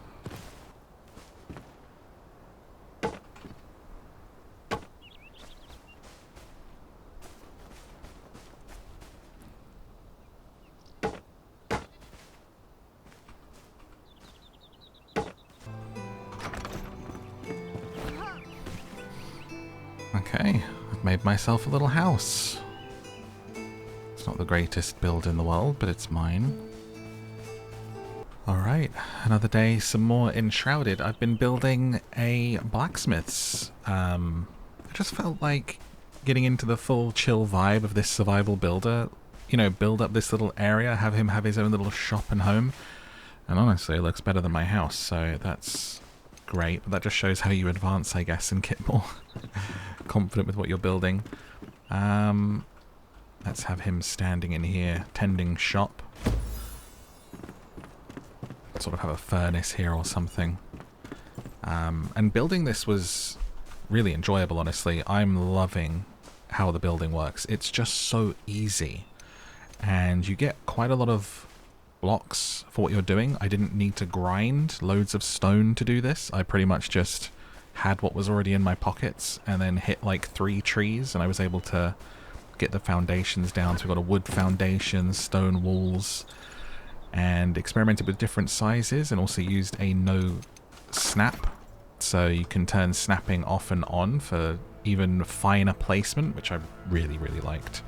Okay, I've made myself a little house. It's not the greatest build in the world, but it's mine. Alright, another day, some more Enshrouded. I've been building a blacksmith's. I just felt like getting into the full chill vibe of this survival builder. You know, build up this little area, have him have his own little shop and home. And honestly, it looks better than my house, so that's great. But that just shows how you advance, I guess, and get more confident with what you're building. Let's have him standing in here, tending shop. Sort of have a furnace here or something. And building this was really enjoyable, honestly. I'm loving how the building works. It's just so easy. And you get quite a lot of blocks for what you're doing. I didn't need to grind loads of stone to do this. I pretty much just had what was already in my pockets and then hit like 3 trees and I was able to get the foundations down. So we've got a wood foundation, stone walls, and experimented with different sizes and also used a no snap, so you can turn snapping off and on for even finer placement, which I really, really liked.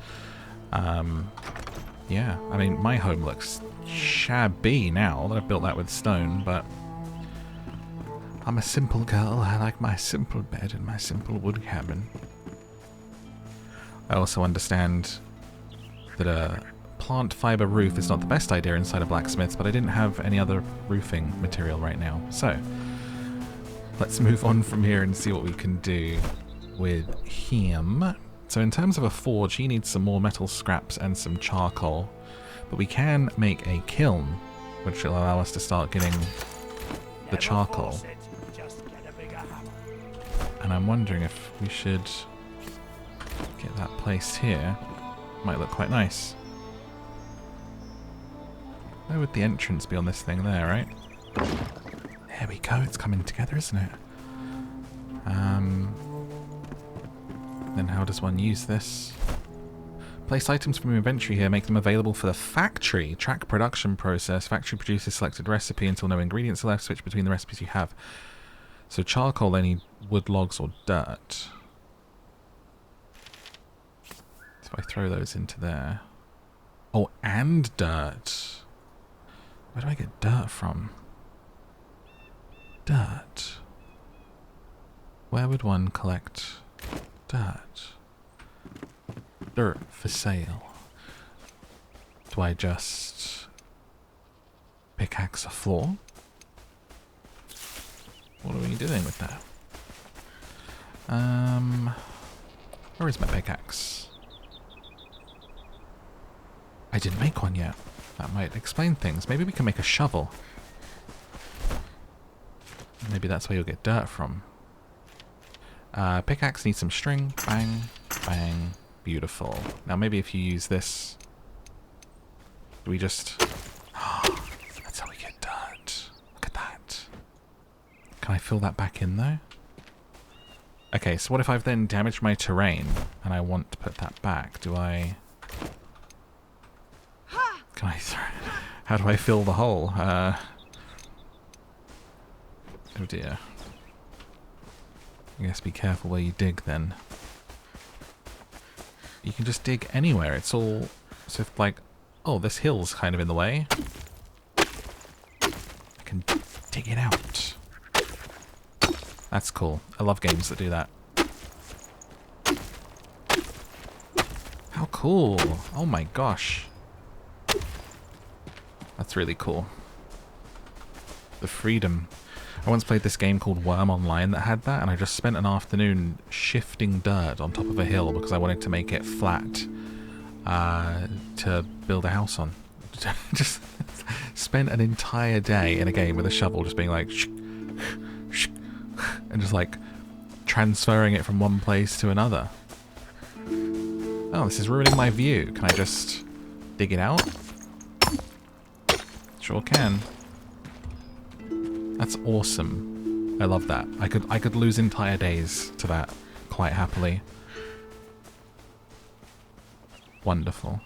Yeah, I mean, my home looks shabby now that I've built that with stone, but I'm a simple girl. I like my simple bed and my simple wood cabin. I also understand that a plant fiber roof is not the best idea inside a blacksmith, but I didn't have any other roofing material right now. So, let's move on from here and see what we can do with him. So in terms of a forge, he needs some more metal scraps and some charcoal. But we can make a kiln, which will allow us to start getting the charcoal. And I'm wondering if we should get that placed here. Might look quite nice. Where would the entrance be on this thing there, right? There we go, it's coming together, isn't it? Then how does one use this? Place items from your inventory here, make them available for the factory. Track production process. Factory produces selected recipe until no ingredients are left. Switch between the recipes you have. So charcoal, they need wood, logs, or dirt. So if I throw those into there. Oh, and dirt. Where do I get dirt from? Dirt. Where would one collect dirt? Dirt for sale. Do I just pickaxe a floor? What are we doing with that? Where is my pickaxe? I didn't make one yet. That might explain things. Maybe we can make a shovel. Maybe that's where you'll get dirt from. Pickaxe needs some string. Bang, bang. Beautiful. Now maybe if you use this, do we just... that's how we get dirt. Look at that. Can I fill that back in though? Okay, so what if I've then damaged my terrain and I want to put that back? Do I... Can I... How do I fill the hole? Oh dear. I guess be careful where you dig then. You can just dig anywhere. It's all... So if like... Oh, this hill's kind of in the way. I can dig it out. That's cool. I love games that do that. How cool. Oh my gosh. That's really cool. The freedom. I once played this game called Worm Online that had that, and I just spent an afternoon shifting dirt on top of a hill because I wanted to make it flat to build a house on. Just spent an entire day in a game with a shovel just being like and just like transferring it from one place to another. Oh, this is ruining my view. Can I just dig it out? Sure can. That's awesome. I love that. I could lose entire days to that quite happily. Wonderful.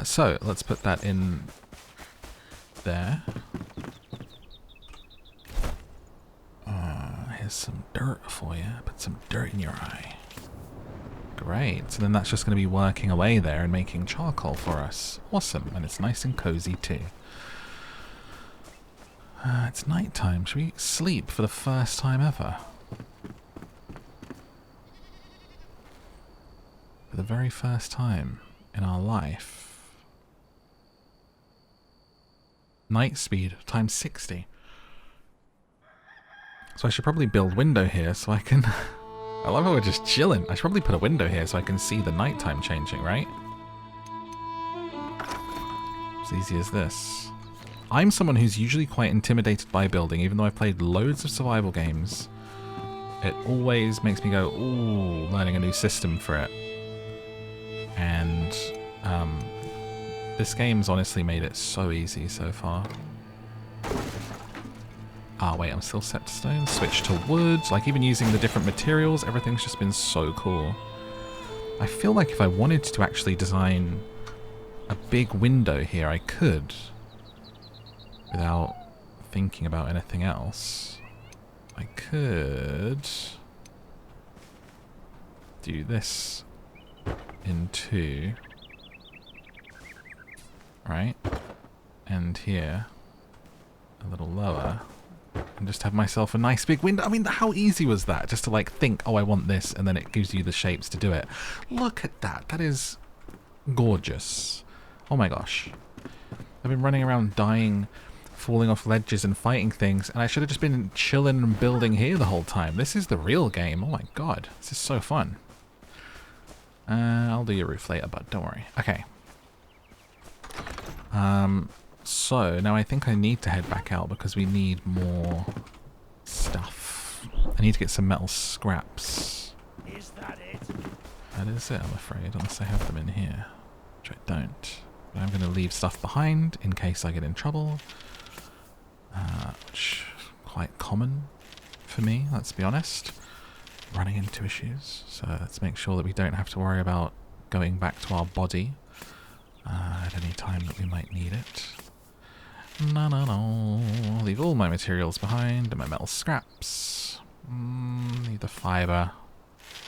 So let's put that in there. Here's some dirt for you. Put some dirt in your eye. Great. So then that's just going to be working away there and making charcoal for us. Awesome. And it's nice and cozy too. It's night time. Should we sleep for the first time ever? For the very first time in our life. Night speed times 60. So I should probably build window here so I can... I love how we're just chilling. I should probably put a window here so I can see the nighttime changing, right? As easy as this. I'm someone who's usually quite intimidated by building, even though I've played loads of survival games. It always makes me go, ooh, learning a new system for it. And this game's honestly made it so easy so far. Ah, wait, I'm still set to stone. Switch to wood. Like, even using the different materials, everything's just been so cool. I feel like if I wanted to actually design a big window here, I could. without thinking about anything else, I could do this in 2, right? And here, a little lower, and just have myself a nice big window. I mean, how easy was that? Just to like think, oh, I want this, and then it gives you the shapes to do it. Look at that. That is gorgeous. Oh my gosh. I've been running around dying, falling off ledges and fighting things, and I should have just been chilling and building here the whole time. This is the real game. Oh my god. This is so fun. I'll do your roof later, bud. Don't worry. Okay. So, now I think I need to head back out because we need more stuff. I need to get some metal scraps. Is that it? That is it, I'm afraid, unless I have them in here. Which I don't. But I'm going to leave stuff behind in case I get in trouble. Which is quite common for me, let's be honest. Running into issues. So let's make sure that we don't have to worry about going back to our body at any time that we might need it. No. I'll leave all my materials behind and my metal scraps. Need the fibre.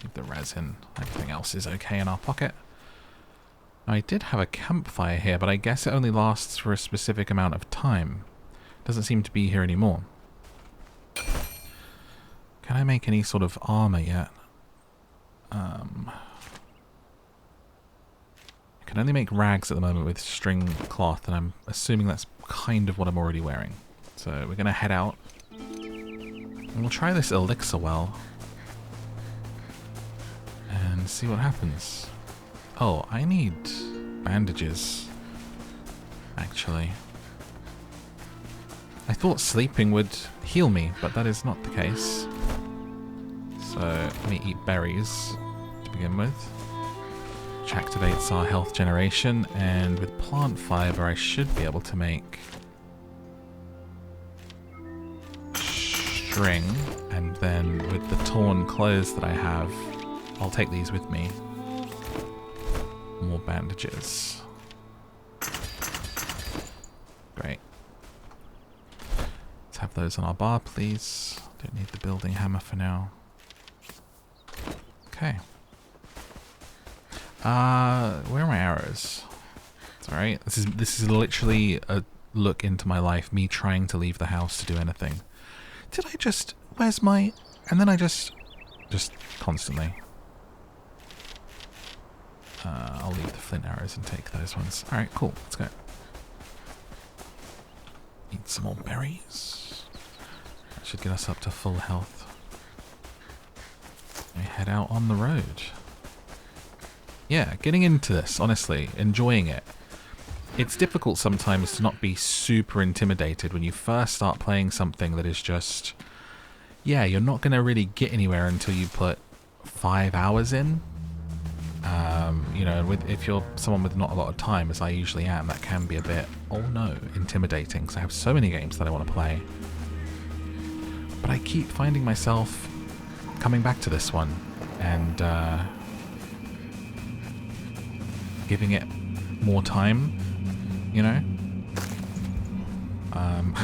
Need the resin. Everything else is okay in our pocket. I did have a campfire here, but I guess it only lasts for a specific amount of time. Doesn't seem to be here anymore. Can I make any sort of armor yet? I can only make rags at the moment with string cloth, and I'm assuming that's kind of what I'm already wearing. So we're going to head out. And we'll try this elixir well. And see what happens. Oh, I need bandages. Actually. I thought sleeping would heal me, but that is not the case. So let me eat berries to begin with. Which activates our health generation, and with plant fiber I should be able to make string, and then with the torn clothes that I have, I'll take these with me. More bandages. Great. Let's have those on our bar, please. Don't need the building hammer for now. Okay. Where are my arrows? It's alright. This is literally a look into my life, me trying to leave the house to do anything. Did I just... Where's my... And then I just constantly. I'll leave the flint arrows and take those ones. Alright, cool. Let's go. Eat some more berries. That should get us up to full health. We head out on the road. Yeah, getting into this, honestly, enjoying it. It's difficult sometimes to not be super intimidated when you first start playing something that is just... Yeah, you're not going to really get anywhere until you put 5 hours in. You know, if you're someone with not a lot of time, as I usually am, that can be a bit, oh no, intimidating, because I have so many games that I want to play. But I keep finding myself coming back to this one, and giving it more time, you know?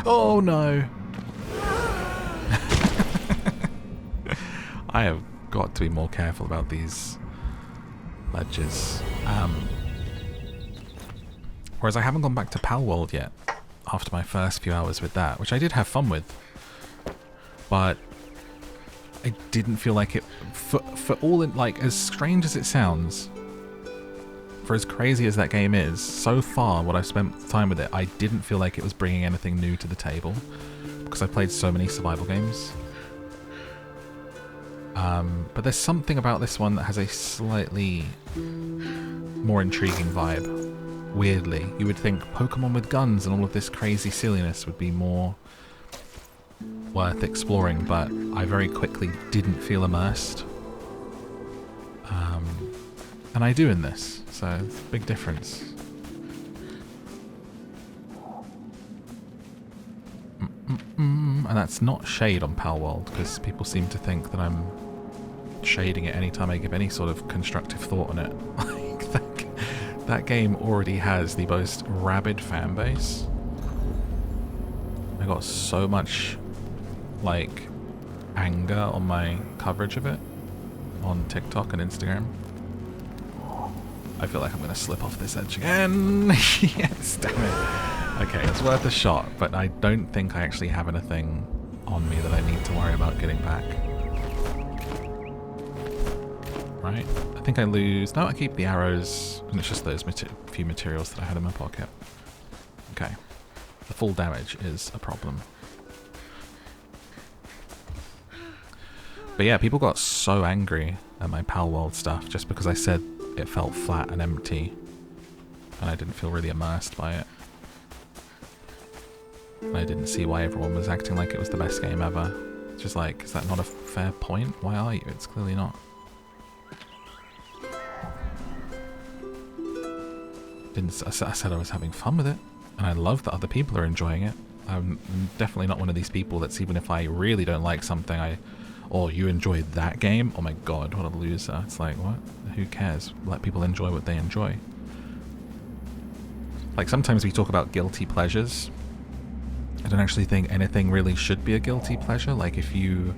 Oh no! I have got to be more careful about these ledges. Whereas I haven't gone back to Pal World yet, after my first few hours with that, which I did have fun with. But I didn't feel like it, for all in, like, as strange as it sounds, for as crazy as that game is, so far what I've spent time with it, I didn't feel like it was bringing anything new to the table, because I've played so many survival games. But there's something about this one that has a slightly more intriguing vibe. Weirdly, you would think Pokemon with guns and all of this crazy silliness would be more worth exploring, but I very quickly didn't feel immersed. And I do in this, so it's a big difference. And that's not shade on Pal World, because people seem to think that I'm shading it anytime I give any sort of constructive thought on it. Like, that game already has the most rabid fan base. I got so much, like, anger on my coverage of it on TikTok and Instagram. I feel like I'm going to slip off this edge again. Yes, damn it. Okay, it's worth a shot, but I don't think I actually have anything on me that I need to worry about getting back. Right? I think I lose... No, I keep the arrows, and it's just those few materials that I had in my pocket. Okay. The full damage is a problem. But yeah, people got so angry at my Pal World stuff just because I said it felt flat and empty, and I didn't feel really immersed by it. And I didn't see why everyone was acting like it was the best game ever. It's just like, is that not a fair point? Why are you? It's clearly not. I said I was having fun with it, and I love that other people are enjoying it. I'm definitely not one of these people that's, even if I really don't like something, oh, you enjoyed that game? Oh my god, what a loser. It's like, what? Who cares? Let people enjoy what they enjoy. Like, sometimes we talk about guilty pleasures. I don't actually think anything really should be a guilty pleasure. Like, if you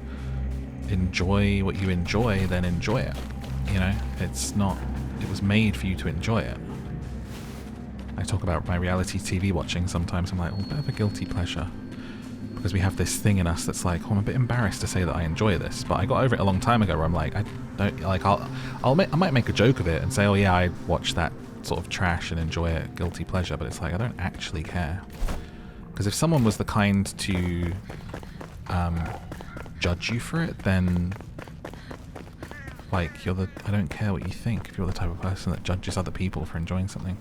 enjoy what you enjoy, then enjoy it. You know? It's not... It was made for you to enjoy it. I talk about my reality TV watching sometimes. I'm like, oh, a bit of a guilty pleasure. Because we have this thing in us that's like, oh, I'm a bit embarrassed to say that I enjoy this. But I got over it a long time ago where I'm like, I don't... Like, I might make a joke of it and say, oh yeah, I watch that sort of trash and enjoy it, guilty pleasure. But it's like, I don't actually care. Because if someone was the kind to judge you for it, then like I don't care what you think if you're the type of person that judges other people for enjoying something.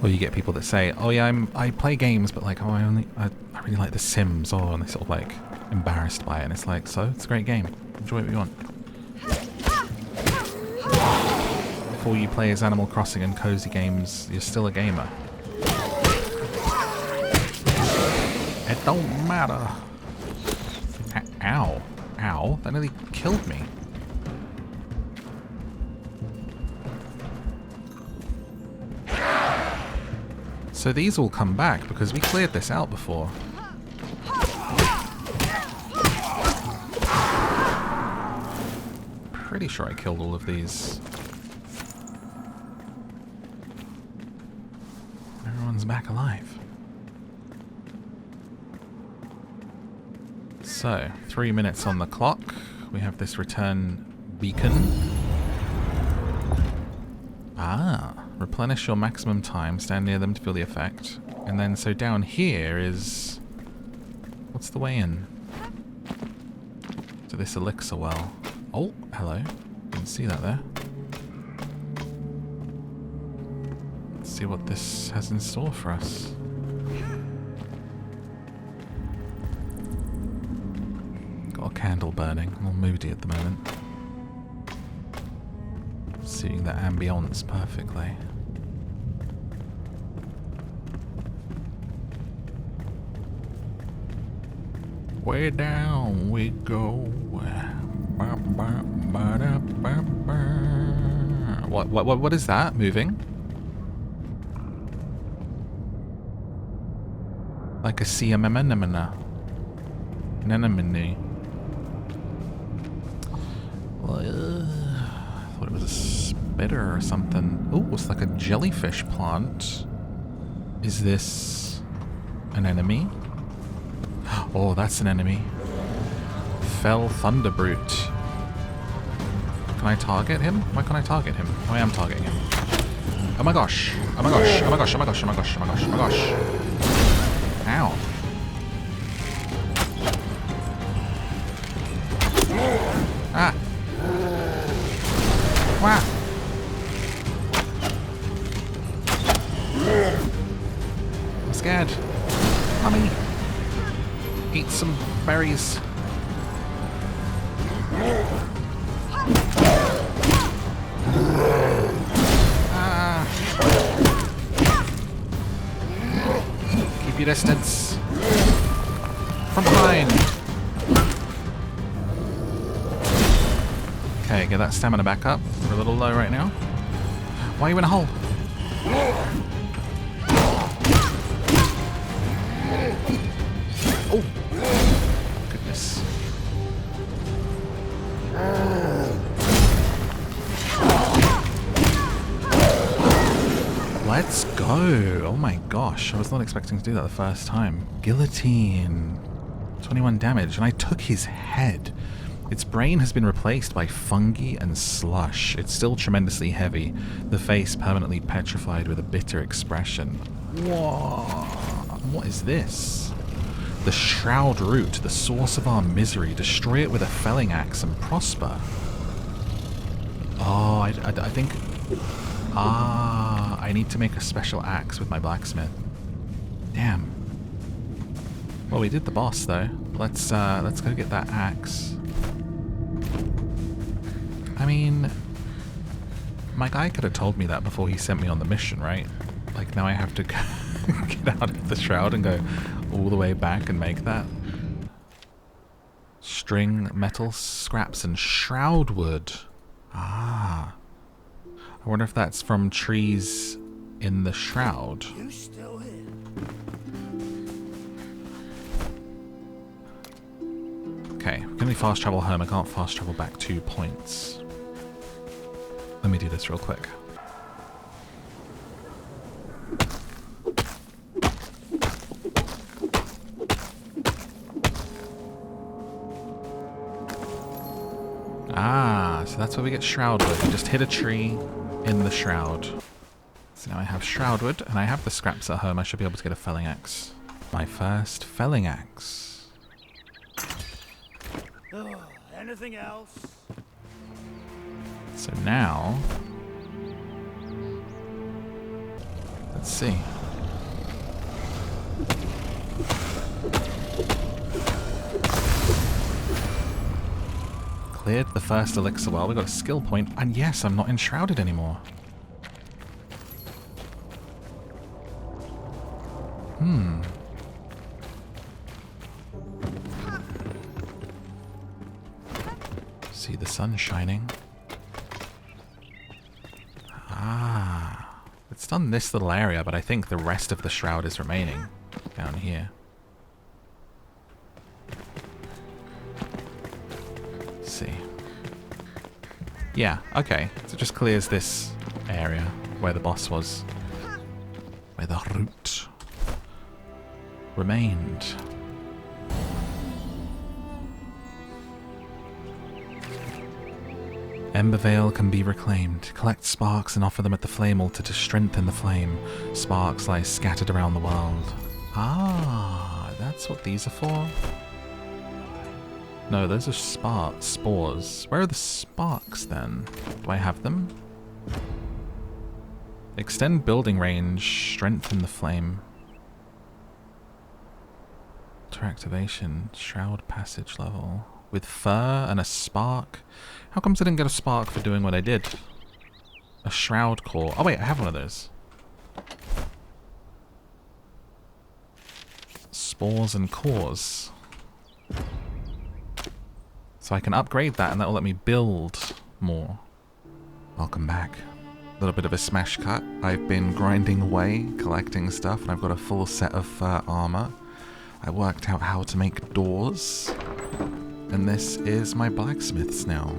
Or you get people that say, oh yeah, I play games, but like, oh I really like The Sims, oh, and they're sort of like embarrassed by it, and it's like, so it's a great game, enjoy what you want. All you play is Animal Crossing and cozy games, you're still a gamer. It don't matter. Ow. Ow. That nearly killed me. So these all come back because we cleared this out before. Pretty sure I killed all of these. Back alive. So, 3 minutes on the clock. We have this return beacon. Ah, replenish your maximum time. Stand near them to feel the effect. And then, so down here is... What's the way in? To this elixir well. Oh, hello. Didn't see that there. See what this has in store for us. Got a candle burning. I'm all moody at the moment. Suiting the ambience perfectly. Way down we go. What is that moving? Like a sea anemone. Anemone. Well, I thought it was a spider or something. Oh, it's like a jellyfish plant. Is this an enemy? Oh, that's an enemy. Fell Thunderbrute. Can I target him? Why can't I target him? Oh, I am targeting him. Oh my gosh. Oh my gosh. Oh my gosh. Oh my gosh. Oh my gosh. Oh my gosh. Oh my gosh. Ow. Ah. Wow. I'm scared. Mommy. Eat some berries. Keep your distance. From behind. Okay, get that stamina back up. We're a little low right now. Why are you in a hole? Oh! Goodness. Let's go! Oh my gosh, I was not expecting to do that the first time. Guillotine. 21 damage, and I took his head. Its brain has been replaced by fungi and slush. It's still tremendously heavy, the face permanently petrified with a bitter expression. Whoa! What is this? The Shroud root, the source of our misery. Destroy it with a felling axe and prosper. Oh, I think... Ah, I need to make a special axe with my blacksmith. Damn. Well, we did the boss though. Let's go get that axe. I mean, my guy could have told me that before he sent me on the mission, right? Like, now I have to get out of the shroud and go all the way back and make that. String, metal scraps, and shroud wood. Ah. I wonder if that's from trees in the shroud. You still here? Okay, can we fast travel home? I can't fast travel back 2 points. Let me do this real quick. Ah, so that's where we get shroud wood. You just hit a tree in the shroud. So now I have shroud wood, and I have the scraps at home. I should be able to get a felling axe. My first felling axe. Oh, anything else? So now, let's see. Cleared the first elixir well. We got a skill point, and yes, I'm not enshrouded anymore. See the sun shining. Ah, it's done this little area, but I think the rest of the shroud is remaining down here. Let's see. Yeah, okay. So it just clears this area where the boss was. Where the root remained. Embervale can be reclaimed. Collect sparks and offer them at the flame altar to strengthen the flame. Sparks lie scattered around the world. Ah, that's what these are for? No, those are spores. Where are the sparks then? Do I have them? Extend building range. Strengthen the flame. To activation. Shroud passage level. With fur and a spark. How comes I didn't get a spark for doing what I did? A shroud core. Oh wait, I have one of those. Spores and cores. So I can upgrade that and that will let me build more. Welcome back. A little bit of a smash cut. I've been grinding away, collecting stuff, and I've got a full set of fur armor. I worked out how to make doors. And this is my blacksmith's now.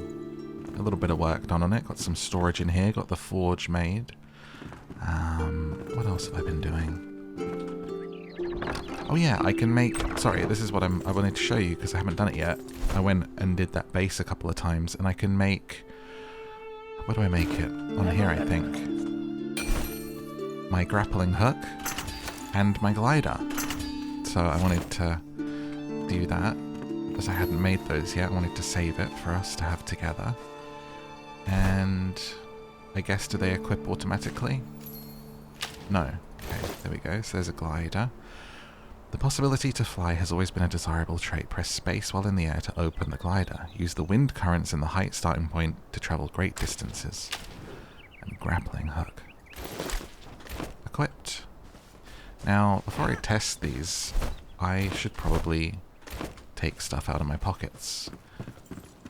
A little bit of work done on it. Got some storage in here. Got the forge made. What else have I been doing? Oh yeah, I can make... Sorry, this is what I wanted to show you because I haven't done it yet. I went and did that base a couple of times and I can make... Where do I make it? On here, I think. My grappling hook and my glider. So I wanted to do that. As I hadn't made those yet, I wanted to save it for us to have together. And I guess, do they equip automatically? No. Okay, there we go. So there's a glider. The possibility to fly has always been a desirable trait. Press space while in the air to open the glider. Use the wind currents and the height starting point to travel great distances. And grappling hook. Equipped. Now, before I test these, I should probably take stuff out of my pockets.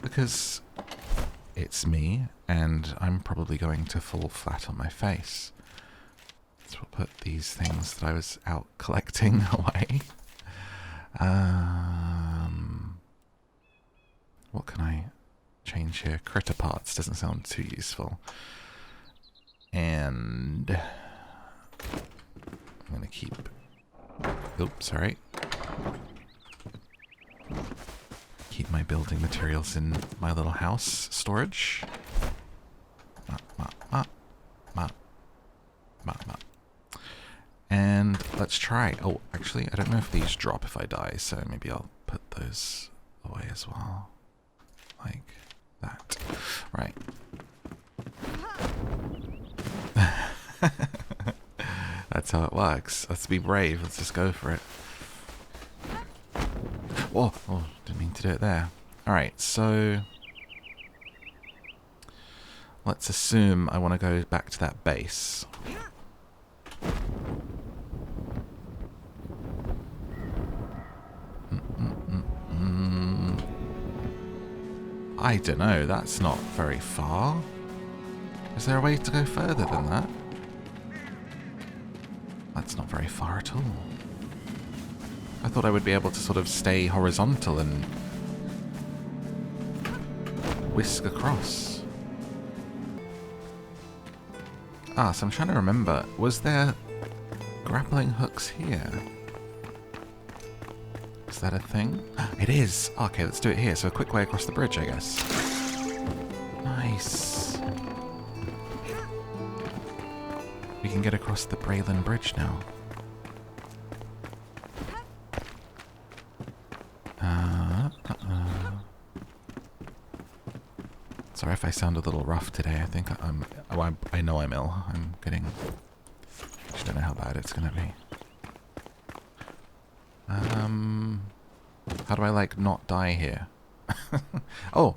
Because it's me, and I'm probably going to fall flat on my face. So we'll put these things that I was out collecting away. What can I change here? Critter parts doesn't sound too useful. And I'm going to keep... Oops, sorry. Keep my building materials in my little house storage. And let's try... Oh, actually, I don't know if these drop if I die, so maybe I'll put those away as well. Like that. Right. That's how it works. Let's be brave. Let's just go for it. Oh, didn't mean to do it there. Alright, so... let's assume I want to go back to that base. I don't know, that's not very far. Is there a way to go further than that? That's not very far at all. I thought I would be able to sort of stay horizontal and whisk across. Ah, so I'm trying to remember. Was there grappling hooks here? Is that a thing? It is! Okay, let's do it here. So a quick way across the bridge, I guess. Nice. We can get across the Braylon Bridge now. Sorry if I sound a little rough today. I think I'm... Oh, I know I'm ill. I'm getting... Just don't know how bad it's gonna be. How do I, like, not die here? Oh!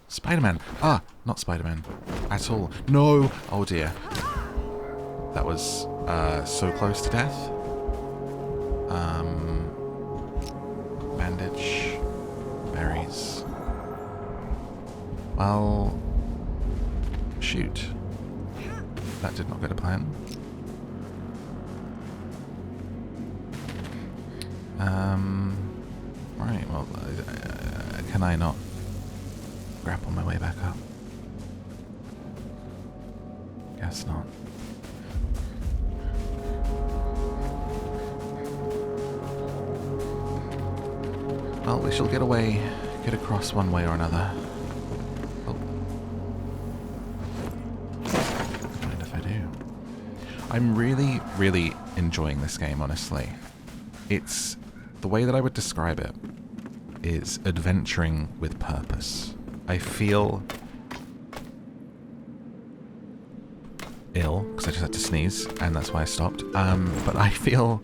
Spider-Man! Ah! Not Spider-Man. At all. No! Oh, dear. That was, so close to death. Bandage. Berries. Well... Shoot. That did not go to plan. Right, well, can I not grapple my way back up? Guess not. Well, we shall get across one way or another. Oh. Mind if I do? I'm really, really enjoying this game, honestly. It's... the way that I would describe it is adventuring with purpose. I feel ill, because I just had to sneeze, and that's why I stopped. But I feel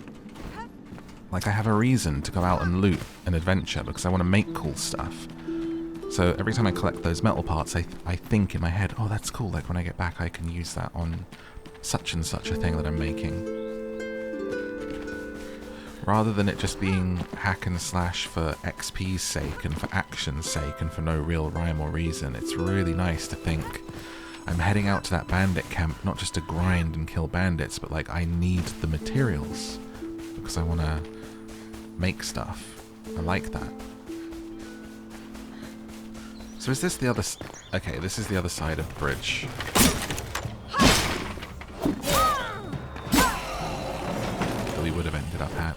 like I have a reason to go out and loot and adventure, because I want to make cool stuff. So every time I collect those metal parts, I think in my head, oh, that's cool, like when I get back I can use that on such and such a thing that I'm making. Rather than it just being hack and slash for XP's sake and for action's sake and for no real rhyme or reason, it's really nice to think I'm heading out to that bandit camp not just to grind and kill bandits, but like I need the materials because I want to make stuff. I like that. So is this the other... Okay, this is the other side of the bridge. That we would have ended up at.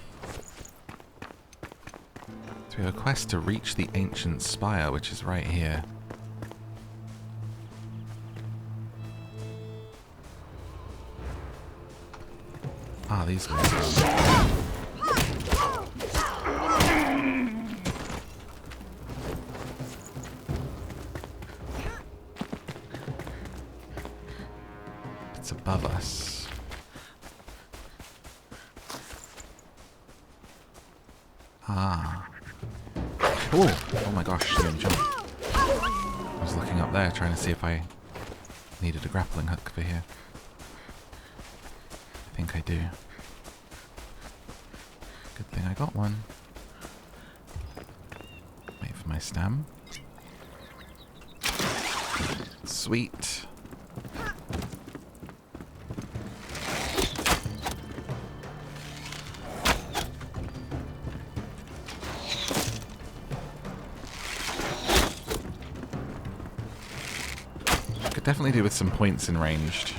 So we have a quest to reach the ancient spire, which is right here. Ah, these guys. It's above us. Ah. Oh my gosh, she didn't jump. I was looking up there trying to see if I needed a grappling hook for here. I think I do. Good thing I got one. Wait for my stam. Sweet. Could definitely do with some points in ranged.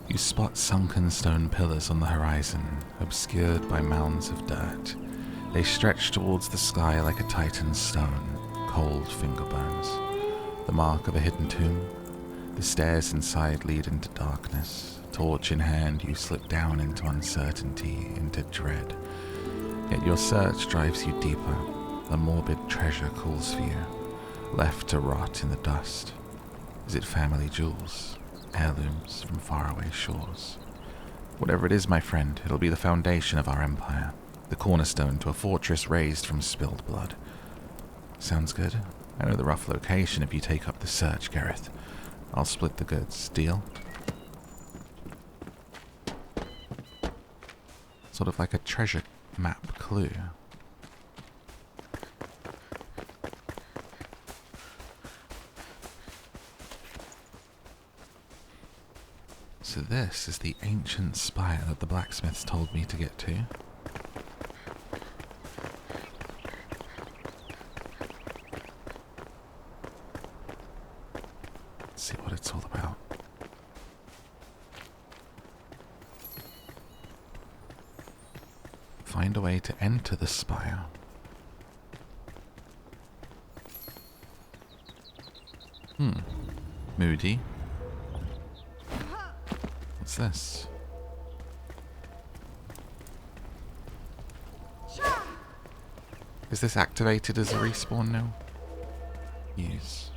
You spot sunken stone pillars on the horizon, obscured by mounds of dirt. They stretch towards the sky like a titan's stone, cold finger bones. The mark of a hidden tomb. The stairs inside lead into darkness. Torch in hand, you slip down into uncertainty, into dread. Yet your search drives you deeper. The morbid treasure calls for you, left to rot in the dust. Is it family jewels? Heirlooms from faraway shores? Whatever it is, my friend, it'll be the foundation of our empire. The cornerstone to a fortress raised from spilled blood. Sounds good. I know the rough location if you take up the search, Gareth. I'll split the goods. Deal? Sort of like a treasure map clue. So this is the ancient spire that the blacksmiths told me to get to. Let's see what it's all about. Find a way to enter the spire. Moody. What's this? Is this activated as a respawn now? Use.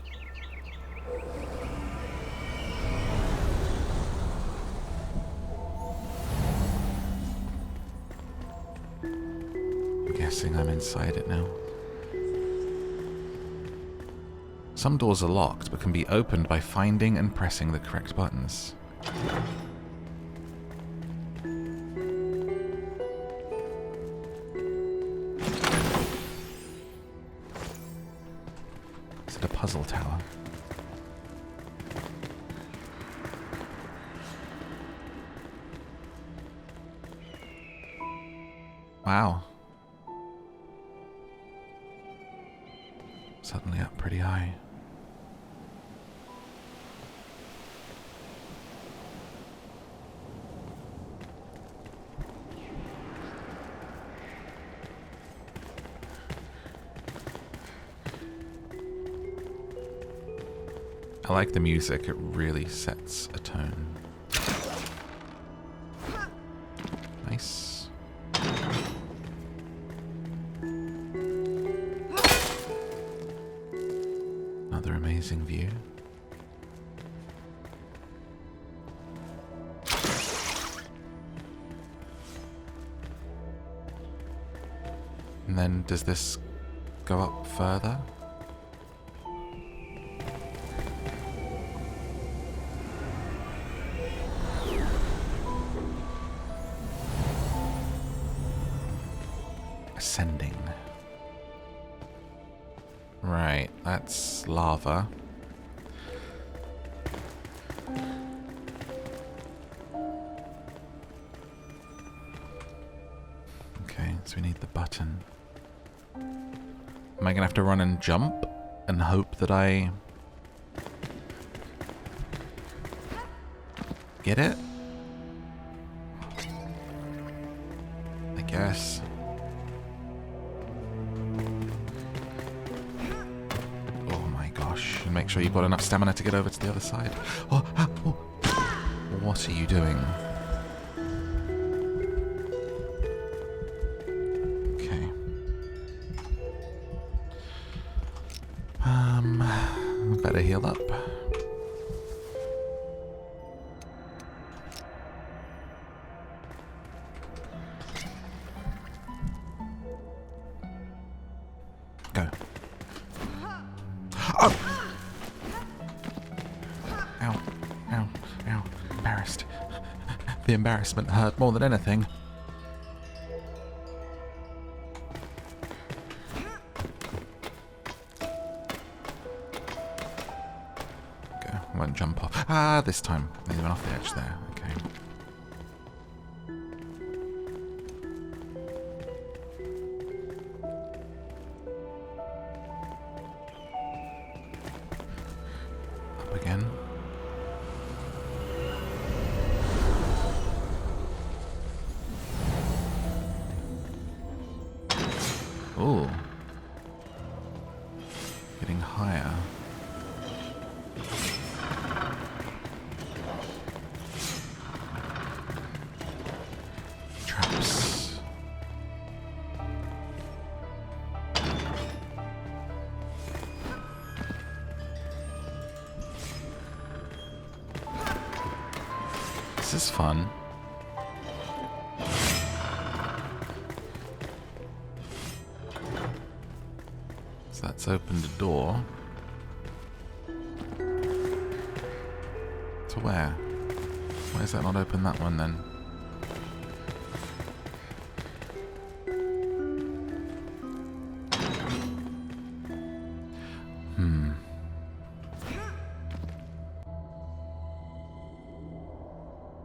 I'm guessing I'm inside it now. Some doors are locked but can be opened by finding and pressing the correct buttons. Puzzle tower. Wow. Suddenly up pretty high. I like the music, it really sets a tone. Nice. Another amazing view. And then does this go up further? Ascending. Right, that's lava. Okay, so we need the button. Am I gonna have to run and jump and hope that I get it? I guess. And make sure you've got enough stamina to get over to the other side. Oh, ah, oh. What are you doing? Okay. Better heal up. The embarrassment hurt more than anything. Go, I won't jump off. Ah, this time. He went off the edge there. Okay. Up again. Ooh. Getting higher. Traps. This is fun. That's opened a door. To where? Why has that not opened that one then?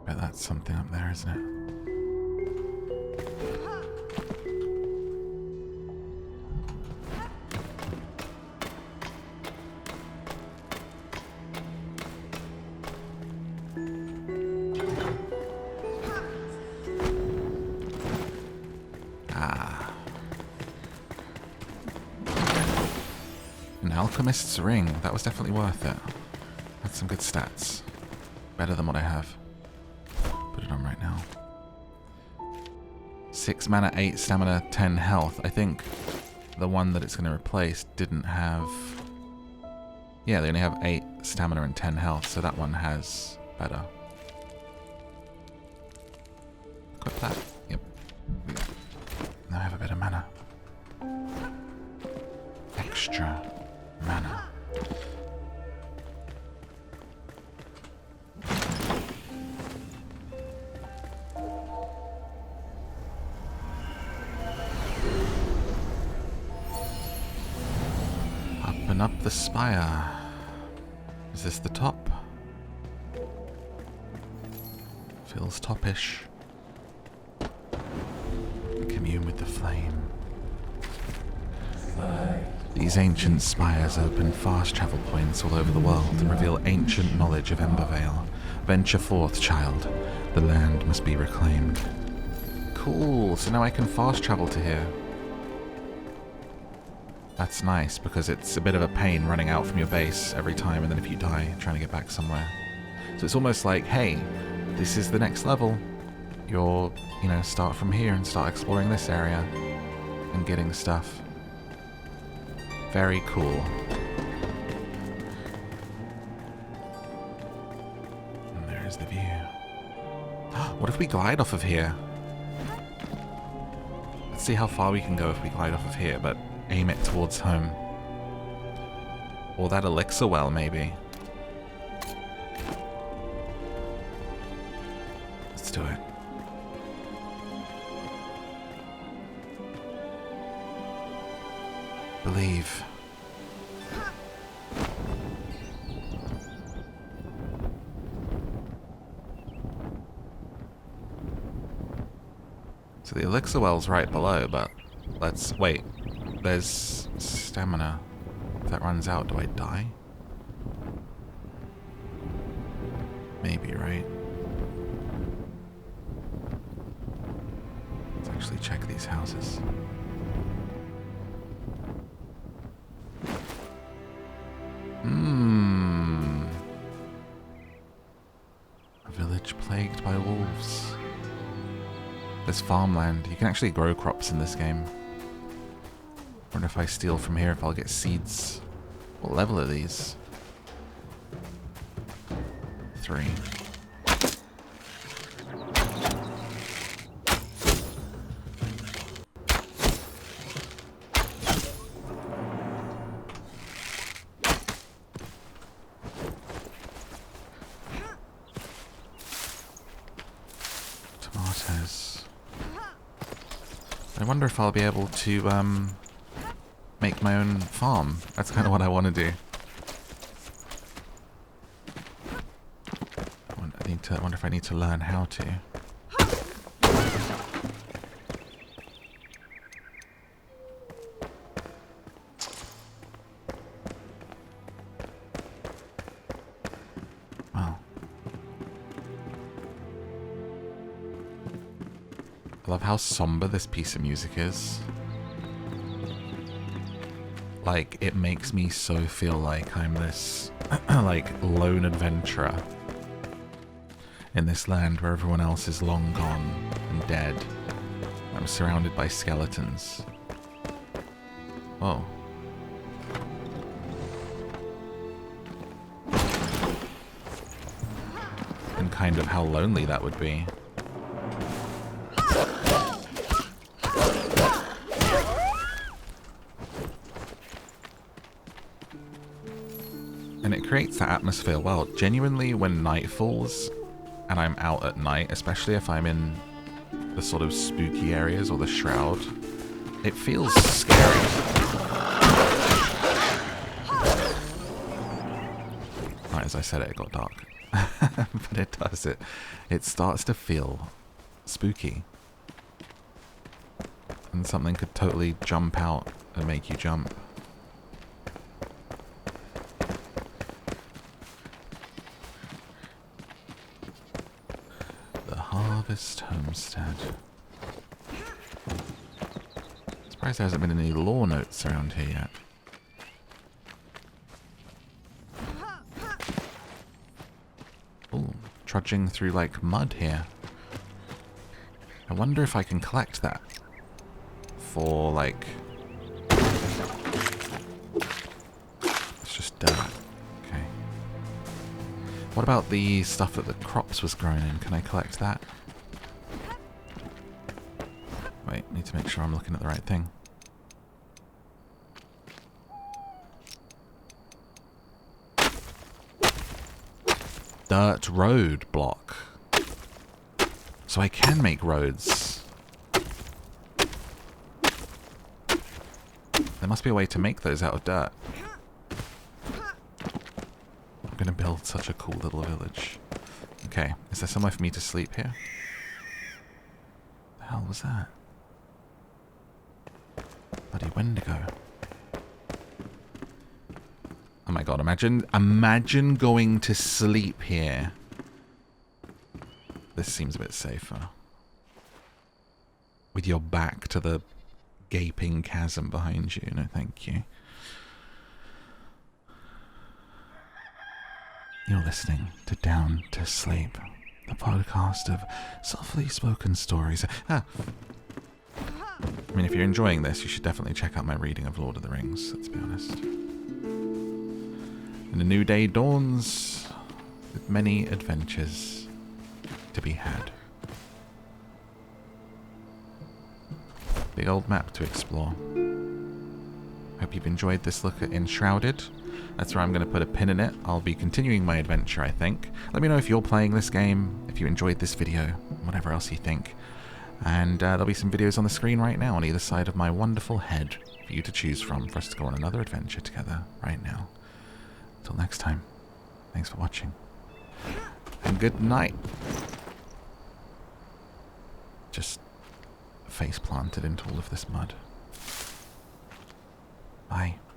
Bet that's something up there, isn't it? An alchemist's ring. That was definitely worth it. That's some good stats. Better than what I have. Put it on right now. 6 mana, 8 stamina, 10 health. I think the one that it's going to replace didn't have... Yeah, they only have 8 stamina and 10 health, so that one has better. Equip that. Yep. Now I have a bit of mana. Extra mana. Up and up the spire. Is this the top? Feels topish. Commune with the flame. These ancient spires open fast travel points all over the world and reveal ancient knowledge of Embervale. Venture forth, child. The land must be reclaimed. Cool, so now I can fast travel to here. That's nice, because it's a bit of a pain running out from your base every time, and then if you die, trying to get back somewhere. So it's almost like, hey, this is the next level. You're, start from here and start exploring this area and getting stuff. Very cool. And there's the view. What if we glide off of here? Let's see how far we can go if we glide off of here, but aim it towards home. Or that elixir well, maybe. Let's do it. Believe. So the elixir well's right below, but let's wait. There's stamina. If that runs out, do I die? Maybe, right? Let's actually check these houses. A village plagued by wolves. There's farmland. You can actually grow crops in this game. Wonder if I steal from here if I'll get seeds. What level are these? 3. wonder if I'll be able to make my own farm. That's kind of what I want to do. I wonder if I need to learn how to. Wow. I love how somber this piece of music is. Like, it makes me so feel like I'm this, like, lone adventurer in this land where everyone else is long gone and dead. I'm surrounded by skeletons. Whoa. And kind of how lonely that would be. And it creates that atmosphere well. Genuinely, when night falls and I'm out at night, especially if I'm in the sort of spooky areas or the Shroud, it feels scary. Right, as I said it got dark. But it does. It starts to feel spooky. And something could totally jump out and make you jump. Harvest Homestead. Surprised there hasn't been any lore notes around here yet. Ooh, trudging through like mud here. I wonder if I can collect that for like... It's just dirt. Okay. What about the stuff that the crops was grown in? Can I collect that? Wait, need to make sure I'm looking at the right thing. Dirt road block. So I can make roads. There must be a way to make those out of dirt. I'm gonna build such a cool little village. Okay, is there somewhere for me to sleep here? The hell was that? Bloody Wendigo. Oh my god, imagine going to sleep here. This seems a bit safer. With your back to the gaping chasm behind you. No, thank you. You're listening to Down to Sleep, the podcast of softly spoken stories. I mean, if you're enjoying this, you should definitely check out my reading of Lord of the Rings, let's be honest. And a new day dawns with many adventures to be had. Big old map to explore. Hope you've enjoyed this look at Enshrouded. That's where I'm going to put a pin in it. I'll be continuing my adventure, I think. Let me know if you're playing this game, if you enjoyed this video, whatever else you think. And there'll be some videos on the screen right now on either side of my wonderful head for you to choose from for us to go on another adventure together right now. Until next time, thanks for watching. And good night. Just face planted into all of this mud. Bye.